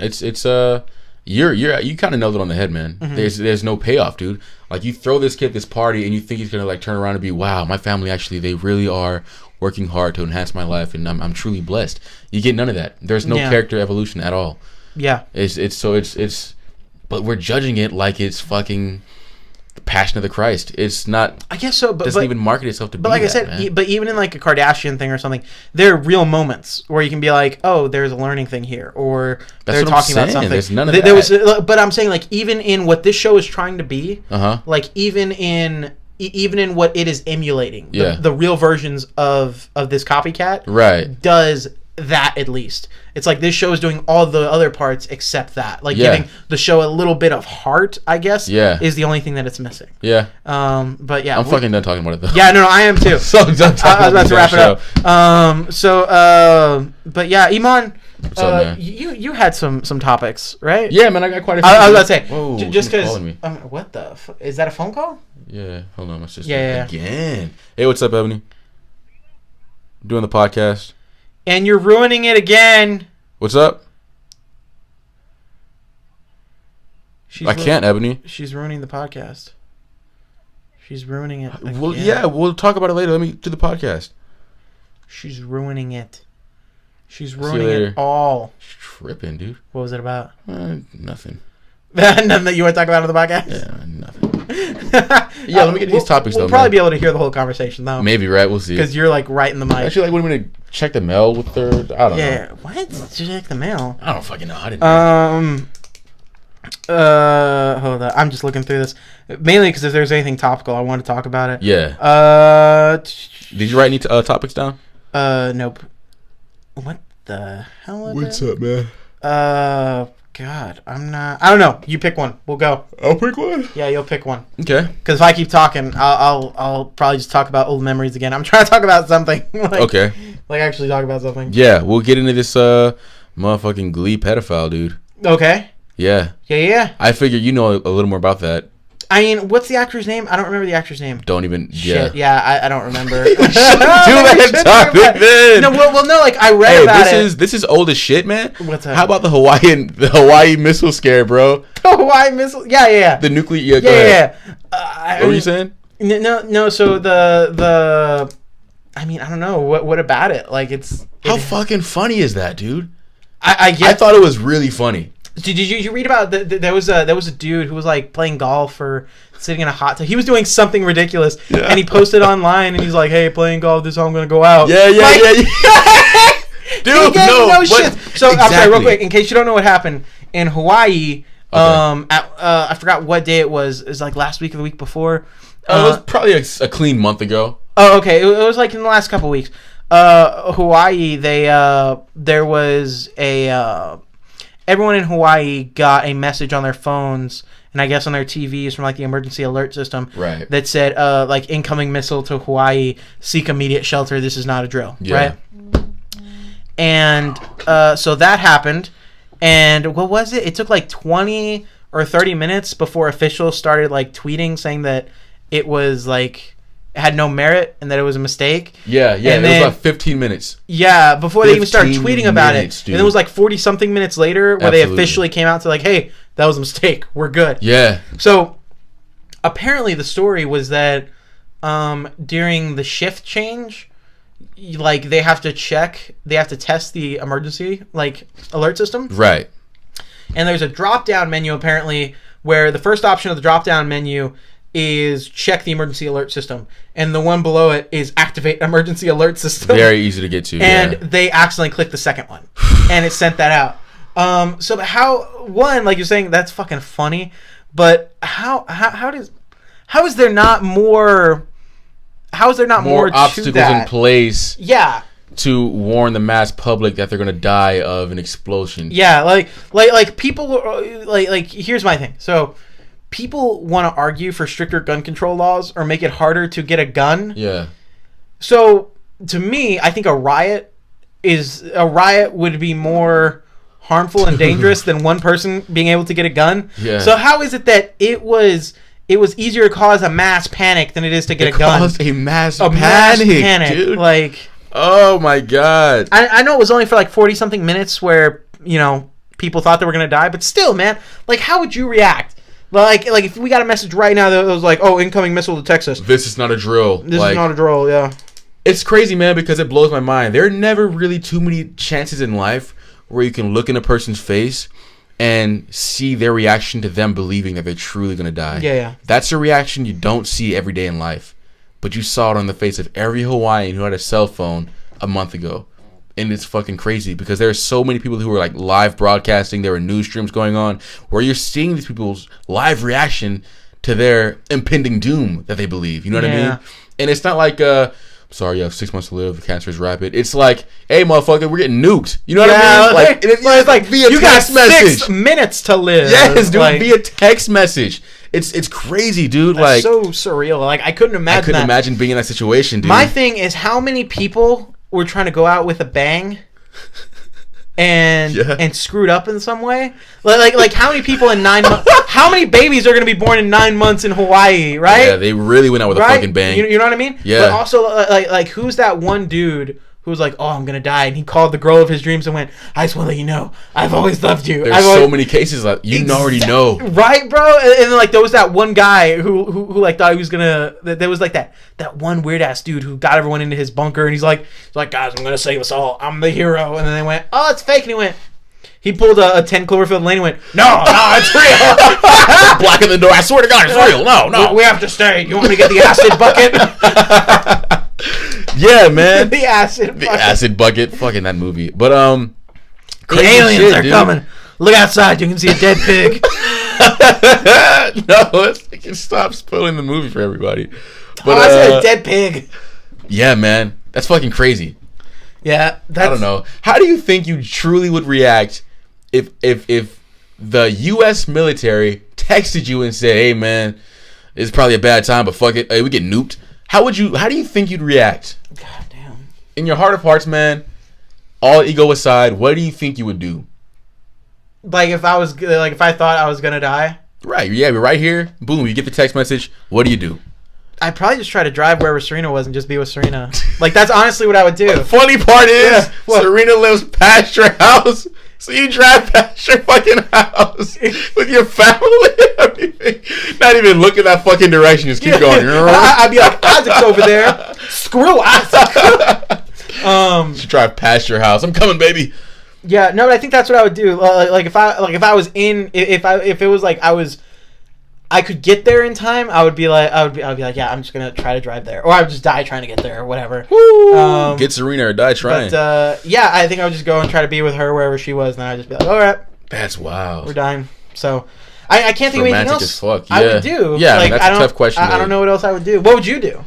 You kind of nailed it on the head, man. There's no payoff, dude. Like, you throw this kid this party and you think he's gonna like turn around and be, wow, my family actually, they really are working hard to enhance my life, and I'm truly blessed. You get none of that. There's no character evolution at all. Yeah. But we're judging it like it's fucking the Passion of the Christ. It's not. I guess so, but doesn't even market itself to be. But like that, I said, man. But even in like a Kardashian thing or something, there are real moments where you can be like, oh, there's a learning thing here, or they're talking about something. There's none of that. But I'm saying, like, even in what this show is trying to be, like even in what it is emulating, the real versions of this copycat, right, does that at least. It's like this show is doing all the other parts except that. Like giving the show a little bit of heart, I guess, is the only thing that it's missing. Yeah. But yeah. I'm fucking done talking about it though. Yeah, no, I am too. So done talking I was about to wrap it up. But yeah, Eman, what's up, man? You had some topics, right? Yeah, man, I got quite a few. I was about to say, whoa, just because, what the is that a phone call? Yeah, hold on, my sister. Yeah. Again. Hey, what's up, Ebony? Doing the podcast. And you're ruining it again. What's up? I can't, Ebony. She's ruining the podcast. She's ruining it. Well, yeah, we'll talk about it later. Let me do the podcast. She's ruining it. She's ruining it all. She's tripping, dude. What was it about? Nothing. Nothing that you want to talk about on the podcast? Yeah, nothing. Yeah, let me get these topics, though. We'll probably be able to hear the whole conversation, though. Maybe, right? We'll see. Because you're, like, right in the mic. Actually, like, what am I going to check the mail with her? I don't know. Yeah, what? Check the mail? I don't fucking know. I didn't know. Hold on. I'm just looking through this. Mainly because if there's anything topical, I want to talk about it. Yeah. Did you write any topics down? Nope. What the hell is What's up, man? God, I'm not. I don't know. You pick one. We'll go. I'll pick one. Yeah, you'll pick one. Okay. Because if I keep talking, I'll probably just talk about old memories again. I'm trying to talk about something. Okay. Like actually talk about something. Yeah, we'll get into this motherfucking Glee pedophile dude. Okay. Yeah. Yeah. I figure you know a little more about that. I mean, what's the actor's name? I don't remember the actor's name. Don't even. Shit. Yeah, I don't remember. Do that topic then. No, well, no. Like I read about This is old as shit, man. What's that? How about the Hawaii missile scare, bro? The Hawaii missile. Yeah. The nuclear. Yeah. What were you saying? No. So the. I mean, I don't know what about it. Like how fucking funny is that, dude? I thought it was really funny. Did you read about there was a dude who was like playing golf or sitting in a hot tub. He was doing something ridiculous, and he posted online, and he's like, "Hey, playing golf. This is how I'm gonna go out." Yeah. Dude, no shit. So I'm sorry, real quick, in case you don't know what happened in Hawaii. Okay. I forgot what day it was. It was like last week or the week before. It was probably a clean month ago. Oh, okay. It was like in the last couple of weeks. Hawaii, there was everyone in Hawaii got a message on their phones and I guess on their TVs from like the emergency alert system, right? That said like incoming missile to Hawaii, seek immediate shelter. This is not a drill, right? And so that happened, and what was it? It took like 20 or 30 minutes before officials started like tweeting saying that it was like had no merit and that it was a mistake. Yeah. And it was about 15 minutes. Yeah, before they even started tweeting about it. Dude. And it was like 40-something minutes later where they officially came out to like, hey, that was a mistake. We're good. Yeah. So apparently the story was that during the shift change, like they have to test the emergency like alert system. Right. And there's a drop-down menu apparently where the first option of the drop-down menu is check the emergency alert system, and the one below it is activate emergency alert system. Very easy to get to. And they accidentally clicked the second one, and it sent that out. So like you're saying, that's fucking funny, but how is there not more obstacles in place? Yeah. To warn the mass public that they're gonna die of an explosion. Yeah, like people like here's my thing. So people want to argue for stricter gun control laws or make it harder to get a gun. Yeah. So to me, I think a riot would be more harmful and dangerous than one person being able to get a gun. Yeah. So how is it that it was easier to cause a mass panic than it is to get a gun? Caused a mass panic, dude. Like, oh my god. I know it was only for like 40-something minutes where, people thought they were going to die, but still, man, like how would you react? Like if we got a message right now that was like, oh, incoming missile to Texas. This is not a drill. This is not a drill, yeah. It's crazy, man, because it blows my mind. There are never really too many chances in life where you can look in a person's face and see their reaction to them believing that they're truly going to die. Yeah. That's a reaction you don't see every day in life. But you saw it on the face of every Hawaiian who had a cell phone a month ago. And it's fucking crazy because there are so many people who are like live broadcasting. There are news streams going on where you're seeing these people's live reaction to their impending doom that they believe. You know what I mean? And it's not like, sorry, you have 6 months to live. The cancer is rapid. It's like, hey, motherfucker, we're getting nuked. You know what I mean? Like, it's like via you text got 6 message. Minutes to live. Yes, dude, via text message. It's crazy, dude. Like so surreal. Like I couldn't imagine being in that situation, dude. My thing is how many people were trying to go out with a bang and screwed up in some way. Like how many people in 9 months? How many babies are going to be born in 9 months in Hawaii? Right? Yeah, they really went out with a fucking bang. You know what I mean? Yeah. But also like who's that one dude who was like, oh, I'm going to die. And he called the girl of his dreams and went, I just want to let you know, I've always loved you. There's so many cases that you already know. Right, bro? And then, like, there was that one guy who like, thought he was going to... There was, like, that one weird-ass dude who got everyone into his bunker. And he's like, guys, I'm going to save us all. I'm the hero. And then they went, oh, it's fake. And he pulled a 10 Cloverfield Lane and went, no, it's real. Blocking the door. I swear to God, it's real. No. We have to stay. You want me to get the acid bucket? Yeah, man. The acid bucket. Fucking that movie. But the aliens are coming. Look outside. You can see a dead pig. No, stop spoiling the movie for everybody. But I said a dead pig. Yeah, man. That's fucking crazy. Yeah, I don't know. How do you think you truly would react if the U.S. military texted you and said, "Hey, man, it's probably a bad time, but fuck it, hey, we get nuked." How do you think you'd react? God damn. In your heart of hearts, man, all ego aside, what do you think you would do? Like if I thought I was gonna die. Right. Yeah, we're right here. Boom. You get the text message. What do? I'd probably just try to drive wherever Serena was and just be with Serena. Like, that's honestly what I would do. The funny part is, Serena lives past your house, so you drive past your fucking house with your family and everything. Not even look in that fucking direction. Just keep going. I'd be like, Isaac's over there. Screw Isaac. You drive past your house. I'm coming, baby. Yeah, no, but I think that's what I would do. Like if I was in, if it was like I could get there in time, I would be like, yeah, I'm just gonna try to drive there, or I would just die trying to get there, or whatever. Get Serena or die trying. But yeah, I think I would just go and try to be with her wherever she was, and then I'd just be like, all right, that's wild. we're dying. So I can't think of anything else as fuck. Yeah. I would do. Yeah, like, that's a tough question. I don't know what else I would do. What would you do,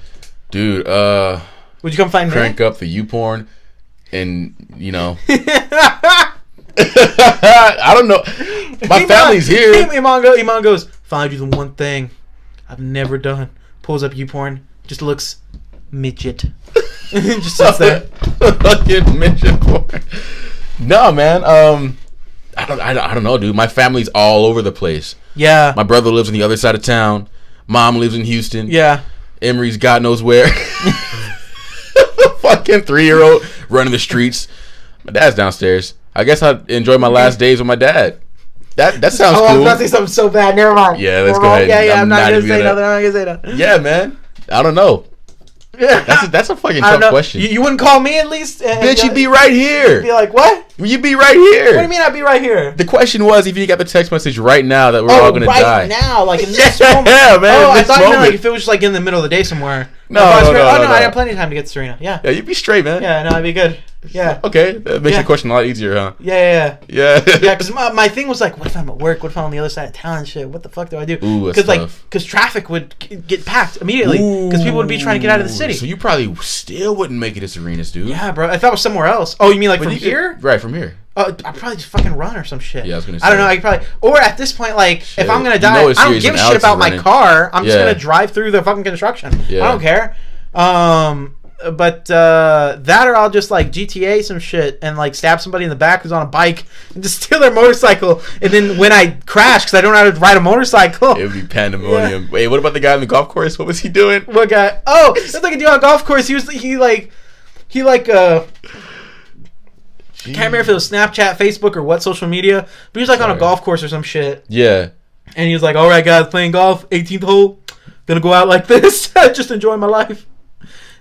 dude? Would you come find me? Crank up the U-porn, and I don't know. My family's here. Iman goes, find you the one thing I've never done. Pulls up YouPorn. Just looks midget. Just sits there. Fucking midget porn. No, man. I don't know, dude. My family's all over the place. Yeah. My brother lives on the other side of town. Mom lives in Houston. Yeah. Emery's God knows where. Fucking 3-year-old running the streets. My dad's downstairs. I guess I'd enjoy my last days with my dad. That sounds cool. I was about to say something so bad. Never mind. Yeah, let's go ahead. Yeah, I'm not gonna say nothing. Yeah, man. I don't know. Yeah, that's a fucking tough question. You wouldn't call me at least? Bitch, you'd be right here. You'd be like, what? You'd be right here. What do you mean I'd be right here? The question was if you got the text message right now that we're all gonna die. Right now, like in this moment. Yeah, man. I thought you meant like if it was just like in the middle of the day somewhere. No, I had plenty of time to get to Serena. Yeah. Yeah, you'd be straight, man. Yeah, no, I'd be good. Yeah. Okay, that makes the question a lot easier, huh? Yeah. Because my thing was like, what if I'm at work? What if I'm on the other side of town and shit? What the fuck do I do? Because traffic would get packed immediately because people would be trying to get out of the city. So you probably still wouldn't make it to Serena's, dude. Yeah, bro. I thought it was somewhere else. Oh, you mean like from here? Right, from here. I'd probably just fucking run or some shit. Yeah, I was gonna say. I don't know. I could probably, or at this point, like, if I'm gonna die, I don't give a shit about my car. I'm just gonna drive through the fucking construction. Yeah. I don't care. But that or I'll just like GTA some shit and like stab somebody in the back who's on a bike and just steal their motorcycle. And then when I crash, because I don't know how to ride a motorcycle, it would be pandemonium. Yeah. Wait, what about the guy on the golf course? What was he doing? What guy? Oh, it's like a dude on a golf course. I can't remember if it was Snapchat, Facebook, or what social media, but he was like on a golf course or some shit. Yeah. And he was like, all right, guys, playing golf, 18th hole, gonna go out like this, just enjoy my life.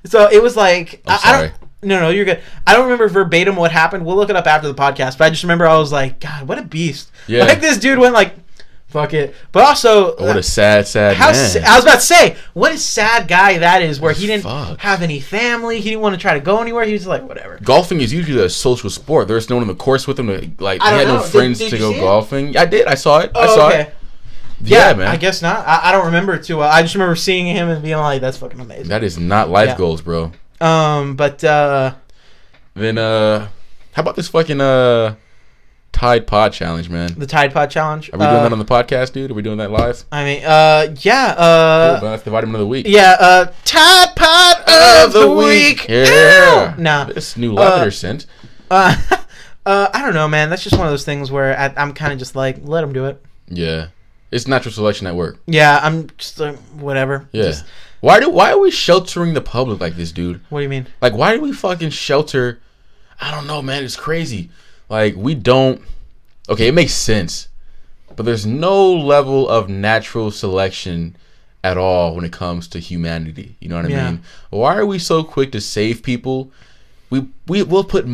So it was like, I don't, no, you're good. I don't remember verbatim what happened. We'll look it up after the podcast, but I just remember I was like, God, what a beast. Yeah. Like this dude went like, fuck it. But also, what a sad man. I was about to say, what a sad guy that is, where he didn't have any family. He didn't want to try to go anywhere. He was like, whatever. Golfing is usually a social sport. There's no one on the course with him. He had no friends to go golfing. I did. I saw it. I saw it. Yeah, man. I guess not. I don't remember too well. I just remember seeing him and being like, that's fucking amazing. That is not life goals, bro. But then how about this fucking Tide Pod challenge, man? The Tide Pod challenge. Are we doing that on the podcast, dude? Are we doing that live? I mean, yeah. Cool, that's the vitamin of the week. Yeah. Tide Pod of the week. Yeah. Nah. This new lavender scent. I don't know, man. That's just one of those things where I'm kind of just like, let them do it. Yeah. It's natural selection at work. Yeah, I'm just like, whatever. Yeah. Why are we sheltering the public like this, dude? What do you mean? Like, why do we fucking shelter? I don't know, man. It's crazy. Like, we don't... Okay, it makes sense. But there's no level of natural selection at all when it comes to humanity. You know what I mean? Why are we so quick to save people? We'll put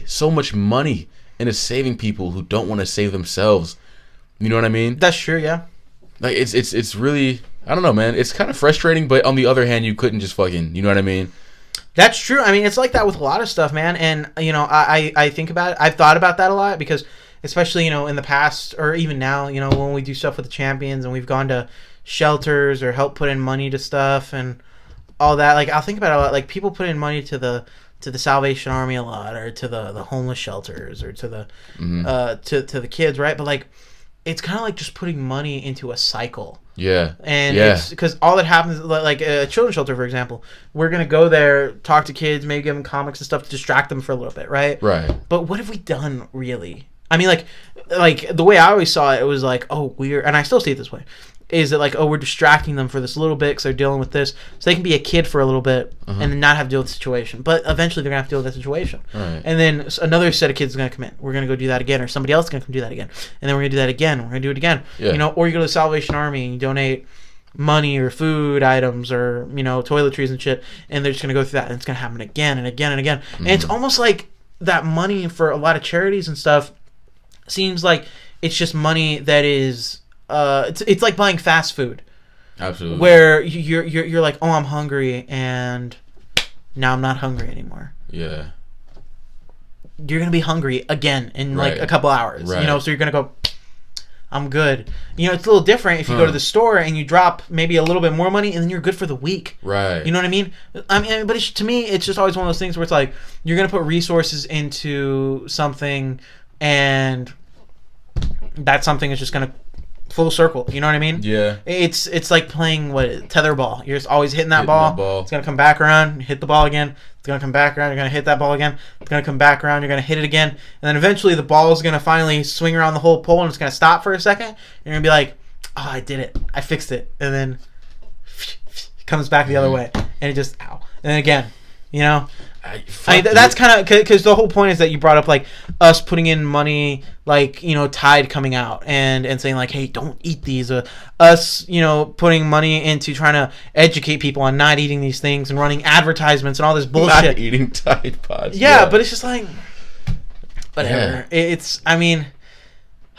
so much money into saving people who don't want to save themselves. You know what I mean? That's true, yeah. Like, it's really... I don't know, man. It's kind of frustrating, but on the other hand, you couldn't just fucking... You know what I mean? That's true. I mean, it's like that with a lot of stuff, man. And, you know, I think about it. I've thought about that a lot because, especially, you know, in the past or even now, you know, when we do stuff with the champions and we've gone to shelters or help put in money to stuff and all that. Like, I'll think about it a lot. Like, people put in money to the Salvation Army a lot, or to the homeless shelters, or to the to the kids, right? But like, it's kind of like just putting money into a cycle. Yeah. And it's because all that happens, like a children's shelter, for example, we're going to go there, talk to kids, maybe give them comics and stuff to distract them for a little bit, right? Right. But what have we done, really? I mean, like the way I always saw it, it was like, oh, we're, and I still see it this way, is that like, oh, we're distracting them for this little bit because they're dealing with this, so they can be a kid for a little bit and then not have to deal with the situation. But eventually they're going to have to deal with that situation. Right. And then another set of kids is going to come in. We're going to go do that again, or somebody else is going to come do that again. And then we're going to do that again. We're going to do it again. Yeah. You know, or you go to the Salvation Army and you donate money or food items or, you know, toiletries and shit, and they're just going to go through that, and it's going to happen again and again and again. And it's almost like that money for a lot of charities and stuff seems like it's just money that is it's like buying fast food. Absolutely. Where you're like, oh, I'm hungry, and now I'm not hungry anymore. Yeah. You're gonna be hungry again in like a couple hours. Right. You know, so you're gonna go, I'm good. You know, it's a little different if you go to the store and you drop maybe a little bit more money and then you're good for the week. Right. You know what I mean? I mean, but to me, it's just always one of those things where it's like you're gonna put resources into something, and that something is just gonna full circle. You know what I mean? Yeah. It's like playing tetherball. You're just always hitting that ball. It's gonna come back around, hit the ball again. It's gonna come back around. You're gonna hit that ball again. It's gonna come back around. You're gonna hit it again, and then eventually the ball is gonna finally swing around the whole pole, and it's gonna stop for a second. And you're gonna be like, "Oh, I did it! I fixed it!" And then it comes back the other way, and it just ow, and then again, you know. I mean, that's kind of because the whole point is that you brought up like us putting in money, like, you know, Tide coming out and saying like, hey, don't eat these. Us, you know, putting money into trying to educate people on not eating these things and running advertisements and all this bullshit. Not eating Tide Pods. Yeah, but it's just like whatever. Yeah. It's, I mean,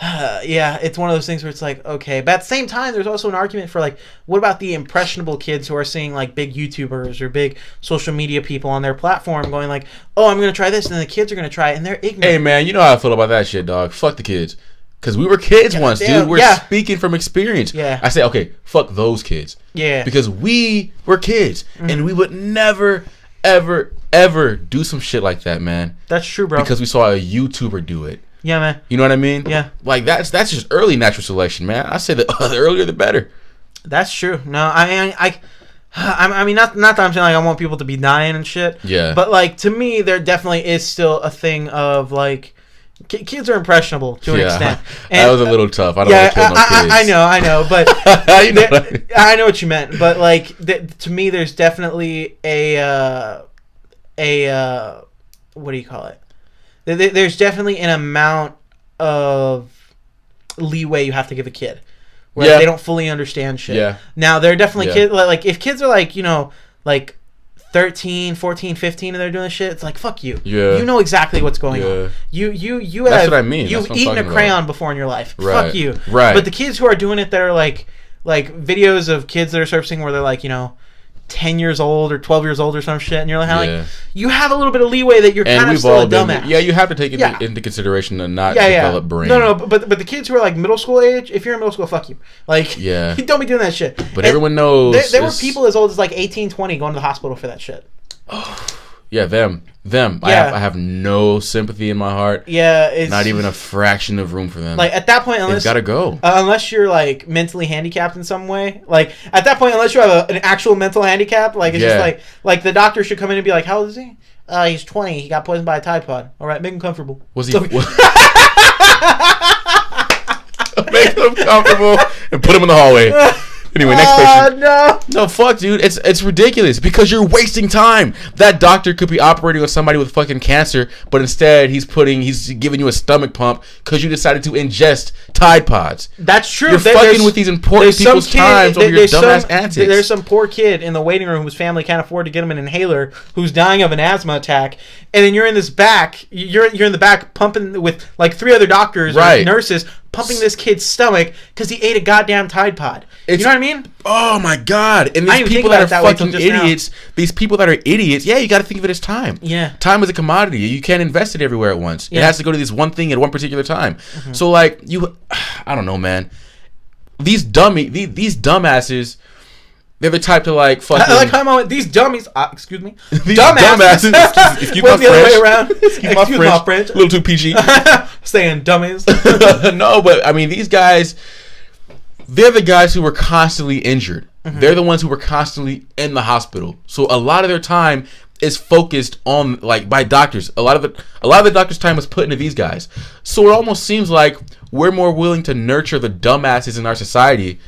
yeah, it's one of those things where it's like, okay, but at the same time, there's also an argument for like, what about the impressionable kids who are seeing like big YouTubers or big social media people on their platform going like, oh, I'm gonna try this, and then the kids are gonna try it, and they're ignorant. Hey man, you know how I feel about that shit, dog. Fuck the kids, because we were kids once, dude. We're speaking from experience. Yeah, I say, okay, fuck those kids. Yeah, because we were kids, and we would never, ever do some shit like that, man. That's true, bro. Because we saw a YouTuber do it. Yeah, man. You know what I mean? Yeah. Like that's just early natural selection, man. I say the earlier the better. That's true. No, I mean, not that I'm saying like I want people to be dying and shit. Yeah. But like to me, there definitely is still a thing of like kids are impressionable to an extent. And, that was a little tough. I don't want to kill no kids. I know, but you know what I mean? I know what you meant. But like to me, there's definitely a what do you call it? There's definitely an amount of leeway you have to give a kid where they don't fully understand shit. Yeah. Now, there are definitely kids, like, if kids are, like, you know, like, 13, 14, 15, and they're doing this shit, it's like, fuck you. Yeah. You know exactly what's going on. You That's what I mean. You've eaten a crayon before in your life. Right. Fuck you. Right. But the kids who are doing it that are, like videos of kids that are surfacing where they're, like, you know, 10 years old or 12 years old or some shit, and you're like, you have a little bit of leeway that you're kind of still a dumbass. Yeah, you have to take it into consideration to not develop brain. No, but the kids who are like middle school age, if you're in middle school, fuck you. Like, don't be doing that shit. But everyone knows. There were people as old as like 18, 20 going to the hospital for that shit. Yeah, them. Yeah. I have no sympathy in my heart. Yeah, it's not even a fraction of room for them. Like at that point, unless they've got to go. Unless you're like mentally handicapped in some way. Like at that point, unless you have an actual mental handicap, like it's just like the doctor should come in and be like, "How old is he? He's 20. He got poisoned by a Tide Pod. All right, make him comfortable." Was he? Make him comfortable and put him in the hallway. Anyway, next patient. No, fuck, dude. It's ridiculous because you're wasting time. That doctor could be operating on somebody with fucking cancer, but instead he's giving you a stomach pump because you decided to ingest Tide Pods. That's true. You're fucking with these important people's times over your dumbass antics. There's some poor kid in the waiting room whose family can't afford to get him an inhaler, who's dying of an asthma attack, and then you're in this back. You're in the back pumping with like 3 other doctors or nurses. Pumping this kid's stomach because he ate a goddamn Tide Pod. You know what I mean? Oh my god! And these people that are fucking idiots, these people that are idiots, you got to think of it as time. Yeah, time is a commodity. You can't invest it everywhere at once. Yeah. It has to go to this one thing at one particular time. Mm-hmm. So like I don't know, man. These dumbasses. They're the type to like fucking. I like how I'm on these dummies. Excuse me. These dumbasses. Excuse my French. Way around. Excuse my French. A little too PG. Saying dummies. No, but I mean, these guys, they're the guys who were constantly injured. Mm-hmm. They're the ones who were constantly in the hospital. So a lot of their time is focused on, like, by doctors. A lot of the doctors' time was put into these guys. So it almost seems like we're more willing to nurture the dumbasses in our society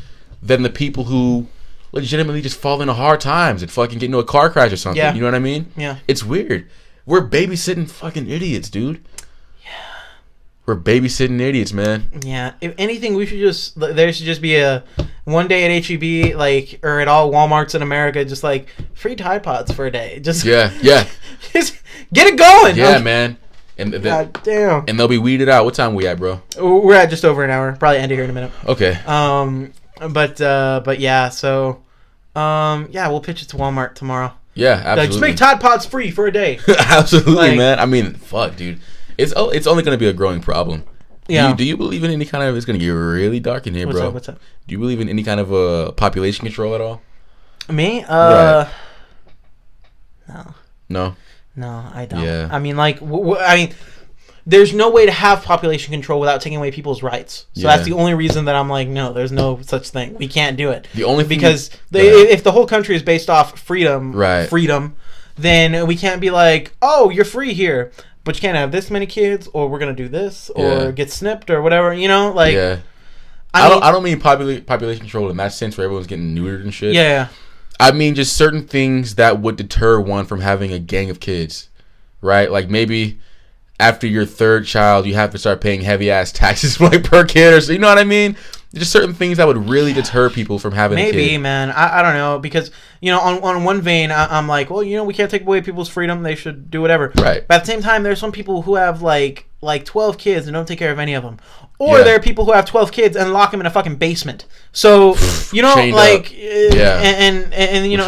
than the people who legitimately just fall into hard times and fucking get into a car crash or something. Yeah. You know what I mean? Yeah. It's weird. We're babysitting fucking idiots, dude. We're babysitting idiots, man. Yeah. If anything, there should just be a one day at HEB, like, or at all Walmarts in America, just like free Tide Pods for a day. Just yeah. Just get it going. Yeah, man. And God damn. And they'll be weeded out. What time we at, bro? We're at just over an hour. Probably end it here in a minute. Okay. But yeah. So, yeah, we'll pitch it to Walmart tomorrow. Yeah, absolutely. Like, just make Tide Pods free for a day. Absolutely, like, man. I mean, fuck, dude. It's only going to be a growing problem. Yeah. Do you believe in any kind of... It's going to get really dark in here, bro. What's up? Do you believe in any kind of population control at all? Me? Right. No, I don't. Yeah. I mean, like... there's no way to have population control without taking away people's rights. So that's the only reason that I'm like, no, there's no such thing. We can't do it. The only thing... Because if the whole country is based off freedom, then we can't be like, oh, you're free here. But you can't have this many kids, or we're gonna do this, or get snipped, or whatever. You know, like. Yeah. I don't mean population control in that sense where everyone's getting neutered and shit. Yeah. I mean just certain things that would deter one from having a gang of kids, right? Like maybe after your third child, you have to start paying heavy ass taxes like per kid, or so. You know what I mean? Just certain things that would really deter people from having a kid. Maybe, man. I don't know. Because, on one vein, I'm like, well, we can't take away people's freedom. They should do whatever. Right. But at the same time, there's some people who have, like 12 kids and don't take care of any of them. Or there are people who have 12 kids and lock them in a fucking basement. So, like... And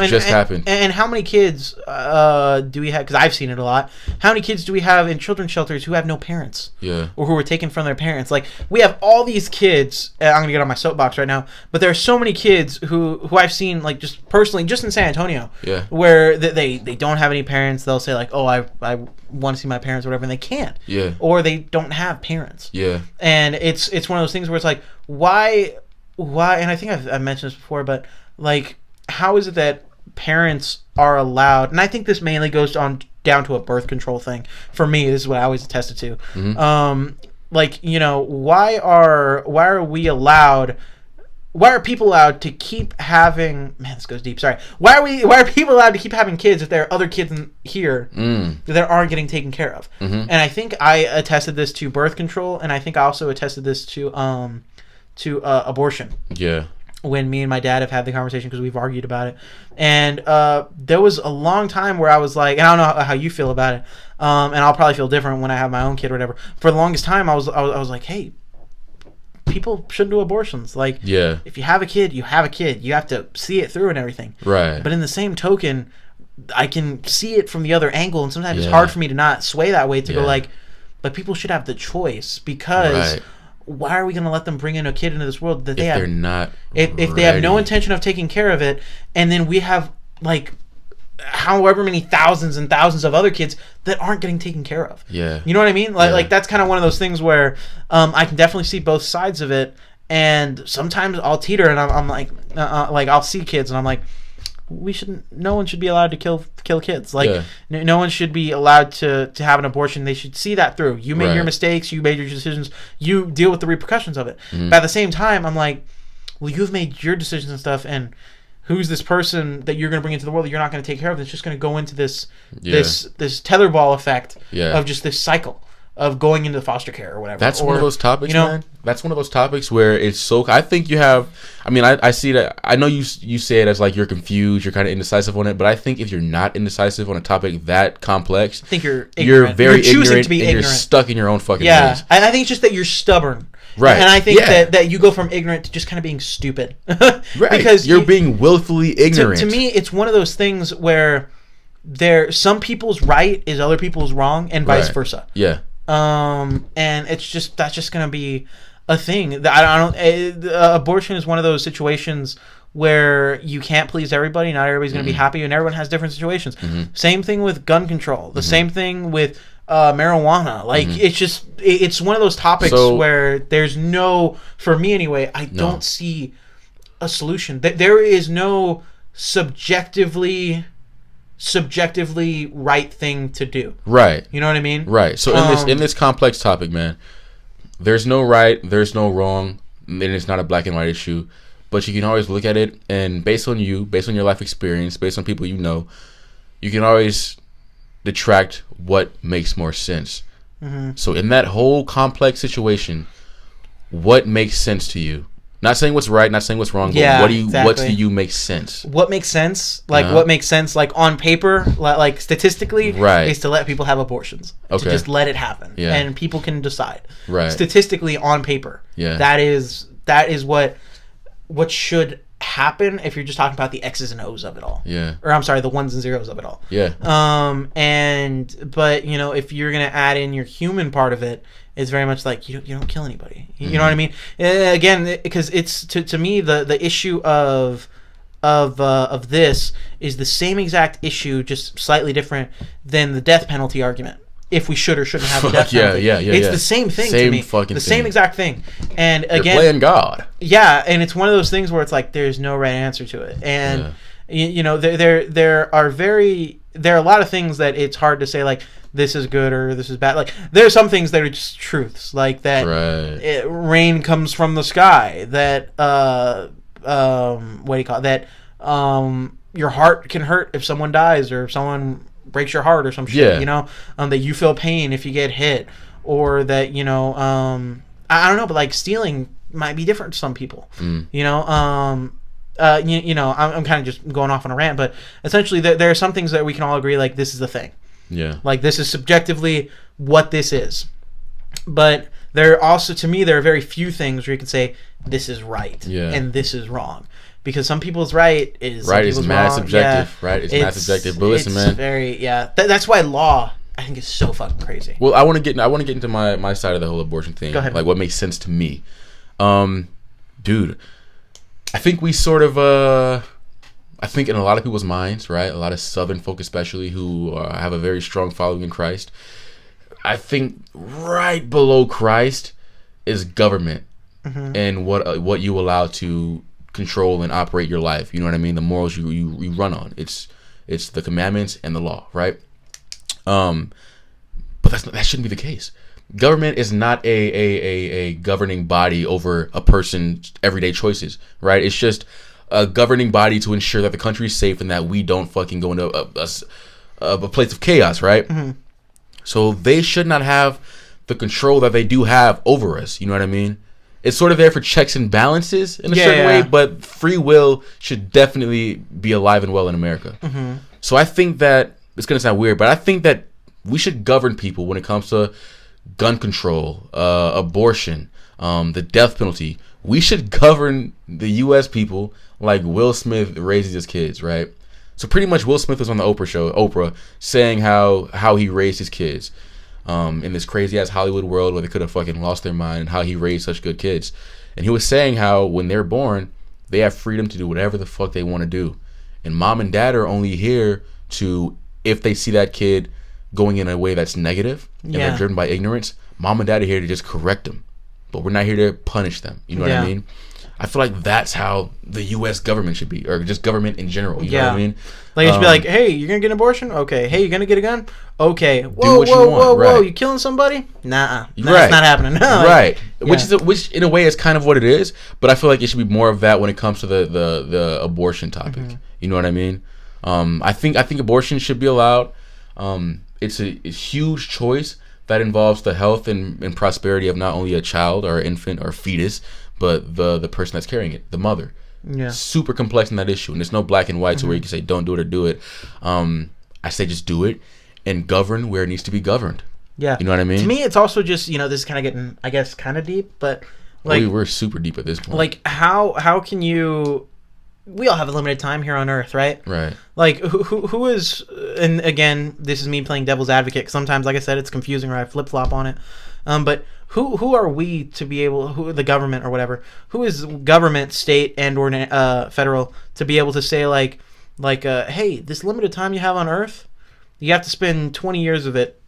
just happened. And how many kids do we have? Because I've seen it a lot. How many kids do we have in children's shelters who have no parents? Yeah. Or who were taken from their parents? Like, we have all these kids... I'm going to get on my soapbox right now. But there are so many kids who I've seen, like, just personally, just in San Antonio. Yeah. Where they don't have any parents. They'll say, like, oh, I want to see my parents or whatever, and they can't. Yeah. Or they don't have parents. Yeah. And it's one of those things where it's like, why, and I think I've mentioned this before, but, like, how is it that parents are allowed, and I think this mainly goes down to a birth control thing. For me, this is what I always attested to. Mm-hmm. Why are people allowed to keep having... Man, this goes deep. Sorry. Why are people allowed to keep having kids if there are other kids here that aren't getting taken care of? Mm-hmm. And I think I attested this to birth control, and I think I also attested this to abortion. Yeah. When me and my dad have had the conversation, because we've argued about it. And there was a long time where I was like... And I don't know how you feel about it. And I'll probably feel different when I have my own kid or whatever. For the longest time, I was like, hey... People shouldn't do abortions. Like, if you have a kid, you have a kid. You have to see it through and everything. Right. But in the same token, I can see it from the other angle, and sometimes it's hard for me to not sway that way to go like, but people should have the choice, because why are we going to let them bring in a kid into this world that they're not if they have no intention of taking care of it, and then we have like however many thousands and thousands of other kids that aren't getting taken care of. Yeah. You know what I mean? Like that's kind of one of those things where I can definitely see both sides of it, and sometimes I'll teeter and I'm like I'll see kids and I'm like, no one should be allowed to kill kids. Like no one should be allowed to have an abortion. They should see that through. You made your mistakes, you made your decisions, you deal with the repercussions of it. Mm-hmm. But at the same time, I'm like, well, you've made your decisions and stuff, and who's this person that you're going to bring into the world that you're not going to take care of? That's just going to go into this tetherball effect of just this cycle of going into foster care or whatever. That's one of those topics, man. That's one of those topics where it's so... I think you have... I mean, I see that... I know you say it as like you're confused, you're kind of indecisive on it, but I think if you're not indecisive on a topic that complex... I think you're ignorant. You're very ignorant, to be ignorant. You're stuck in your own fucking ways. And I think it's just that you're stubborn. Right. And I think that you go from ignorant to just kind of being stupid. Right. Because you're being willfully ignorant. To me, it's one of those things where some people's right is other people's wrong, and vice versa. Yeah. And that's just gonna be a thing. Abortion is one of those situations where you can't please everybody. Not everybody's gonna be happy, and everyone has different situations. Mm-hmm. Same thing with gun control. The same thing with marijuana. Like, it's one of those topics where there's no, for me anyway, I don't see a solution. There is no subjectively right thing to do. Right. You know what I mean? Right. So in this complex topic, man, there's no right, there's no wrong, and it's not a black and white issue. But you can always look at it, and based on your life experience, based on people you know, you can always detract what makes more sense. So in that whole complex situation, what makes sense to you? Not saying what's right, not saying what's wrong, but what to you makes sense? What makes sense? Like, what makes sense, like, on paper, like statistically, is to let people have abortions. To just let it happen. Yeah. And people can decide. Right. Statistically, on paper. Yeah. That is what should happen if you're just talking about the X's and O's of it all. Yeah. Or, I'm sorry, the ones and zeros of it all. Yeah. But, you know, if you're going to add in your human part of it, it's very much like you don't kill anybody. You know what I mean? Again, because it's to me the issue of this is the same exact issue, just slightly different than the death penalty argument. If we should or shouldn't have the death penalty. It's the same thing to me. Same exact thing. And again, you're playing God. Yeah, and it's one of those things where it's like there's no right answer to it. And you know, there are a lot of things that it's hard to say, like, this is good or this is bad. Like, there are some things that are just truths, like that rain comes from the sky, that what do you call it? That your heart can hurt if someone dies, or if someone breaks your heart or some shit, you know, that you feel pain if you get hit, or that, you know, I don't know, but like stealing might be different to some people, you know, you know, I'm kind of just going off on a rant, but essentially there are some things that we can all agree, like, this is the thing. Yeah. Like, this is subjectively what this is. But there are also, to me, there are very few things where you can say this is right and this is wrong. Because some people's right is mad subjective. Yeah. Right? It's mad subjective. But listen, man. That's why law, I think, is so fucking crazy. Well, I want to get into my side of the whole abortion thing. Go ahead. Like, what makes sense to me. Dude, I think we sort of I think in a lot of people's minds, right, a lot of Southern folk especially, who have a very strong following in Christ, I think right below Christ is government and what you allow to control and operate your life. You know what I mean? The morals you run on. It's the commandments and the law, right? But that shouldn't be the case. Government is not a governing body over a person's everyday choices, right? It's just a governing body to ensure that the country is safe and that we don't fucking go into a place of chaos, right? So they should not have the control that they do have over us. You know what I mean? It's sort of there for checks and balances in a certain way, but free will should definitely be alive and well in America. So I think that, it's going to sound weird, but I think that we should govern people when it comes to gun control, abortion, the death penalty. We should govern the U.S. people like Will Smith raises his kids, right? So pretty much Will Smith was on the Oprah, saying how he raised his kids in this crazy-ass Hollywood world where they could have fucking lost their mind, and how he raised such good kids. And he was saying how when they're born, they have freedom to do whatever the fuck they want to do. And mom and dad are only here to, if they see that kid going in a way that's negative and they're driven by ignorance, mom and dad are here to just correct them. But we're not here to punish them. You know what I mean? I feel like that's how the U.S. government should be, or just government in general. You know what I mean? Like, it should be like, hey, you're going to get an abortion? Okay. Hey, you're going to get a gun? Okay. Whoa. You killing somebody? Nah. That's not happening. No. Right. Which in a way is kind of what it is, but I feel like it should be more of that when it comes to the abortion topic. You know what I mean? I think abortion should be allowed. It's a huge choice that involves the health and prosperity of not only a child or infant or fetus, but the person that's carrying it, the mother. Yeah. Super complex in that issue, and there's no black and white to where you can say don't do it or do it. I say just do it and govern where it needs to be governed. Yeah. You know what I mean? To me, it's also just, this is kind of getting, I guess, kind of deep, but like, we're super deep at this point. Like, how can you? We all have a limited time here on Earth, right? Right. Like, who is? And again, this is me playing devil's advocate, 'cause sometimes, like I said, it's confusing, or I flip flop on it. But who are we to be able? Who, the government or whatever? Who is government, state and or federal, to be able to say like, hey, this limited time you have on Earth, you have to spend 20 years of it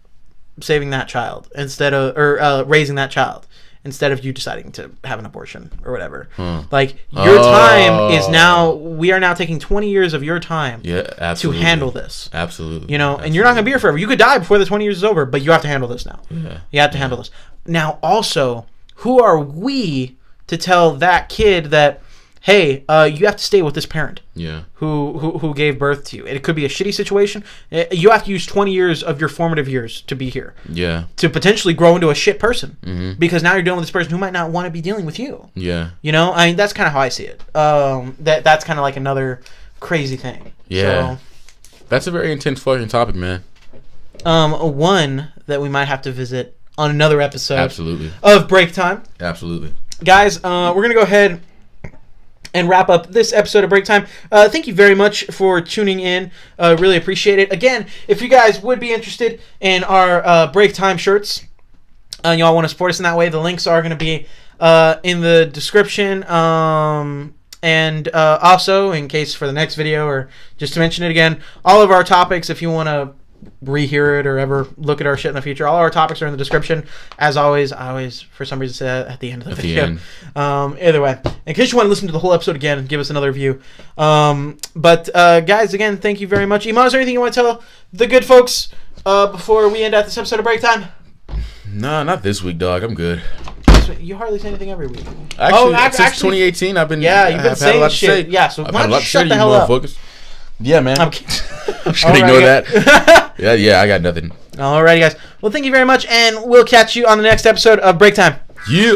saving that child or raising that child instead of you deciding to have an abortion or whatever. Like your time is now. We are now taking 20 years of your time. Yeah, absolutely. To handle this. Absolutely. You know, and you're not gonna be here forever. You could die before the 20 years is over, but you have to handle this now. Yeah. You have to handle this now. Also, who are we to tell that kid that, hey, you have to stay with this parent? Yeah. Who gave birth to you? It could be a shitty situation. You have to use 20 years of your formative years to be here. Yeah. To potentially grow into a shit person. Mm-hmm. Because now you're dealing with this person who might not want to be dealing with you. Yeah. You know, I mean, that's kind of how I see it. That's kind of like another crazy thing. Yeah. So, that's a very intense fucking topic, man. One that we might have to visit on another episode. Absolutely. Of Break Time. Absolutely. Guys, we're going to go ahead and wrap up this episode of Break Time. Thank you very much for tuning in. Really appreciate it. Again, if you guys would be interested in our Break Time shirts, and y'all want to support us in that way, the links are going to be in the description. And also, in case for the next video, or just to mention it again, all of our topics, if you want to rehear it or ever look at our shit in the future, all our topics are in the description. As always, I always for some reason say that at the end of the video. Either way, in case you want to listen to the whole episode again and give us another view. But guys, again, thank you very much. Iman, is there anything you want to tell the good folks before we end out this episode of Break Time? No, not this week, dog. I'm good. You hardly say anything every week. Since 2018, I've been. Yeah, you've been saying shit. Yeah, so why don't you shut the hell up? Yeah, man. I'm kidding. I'm just gonna ignore that. Yeah, I got nothing. Alrighty, guys. Well, thank you very much, and we'll catch you on the next episode of Break Time. Yeah.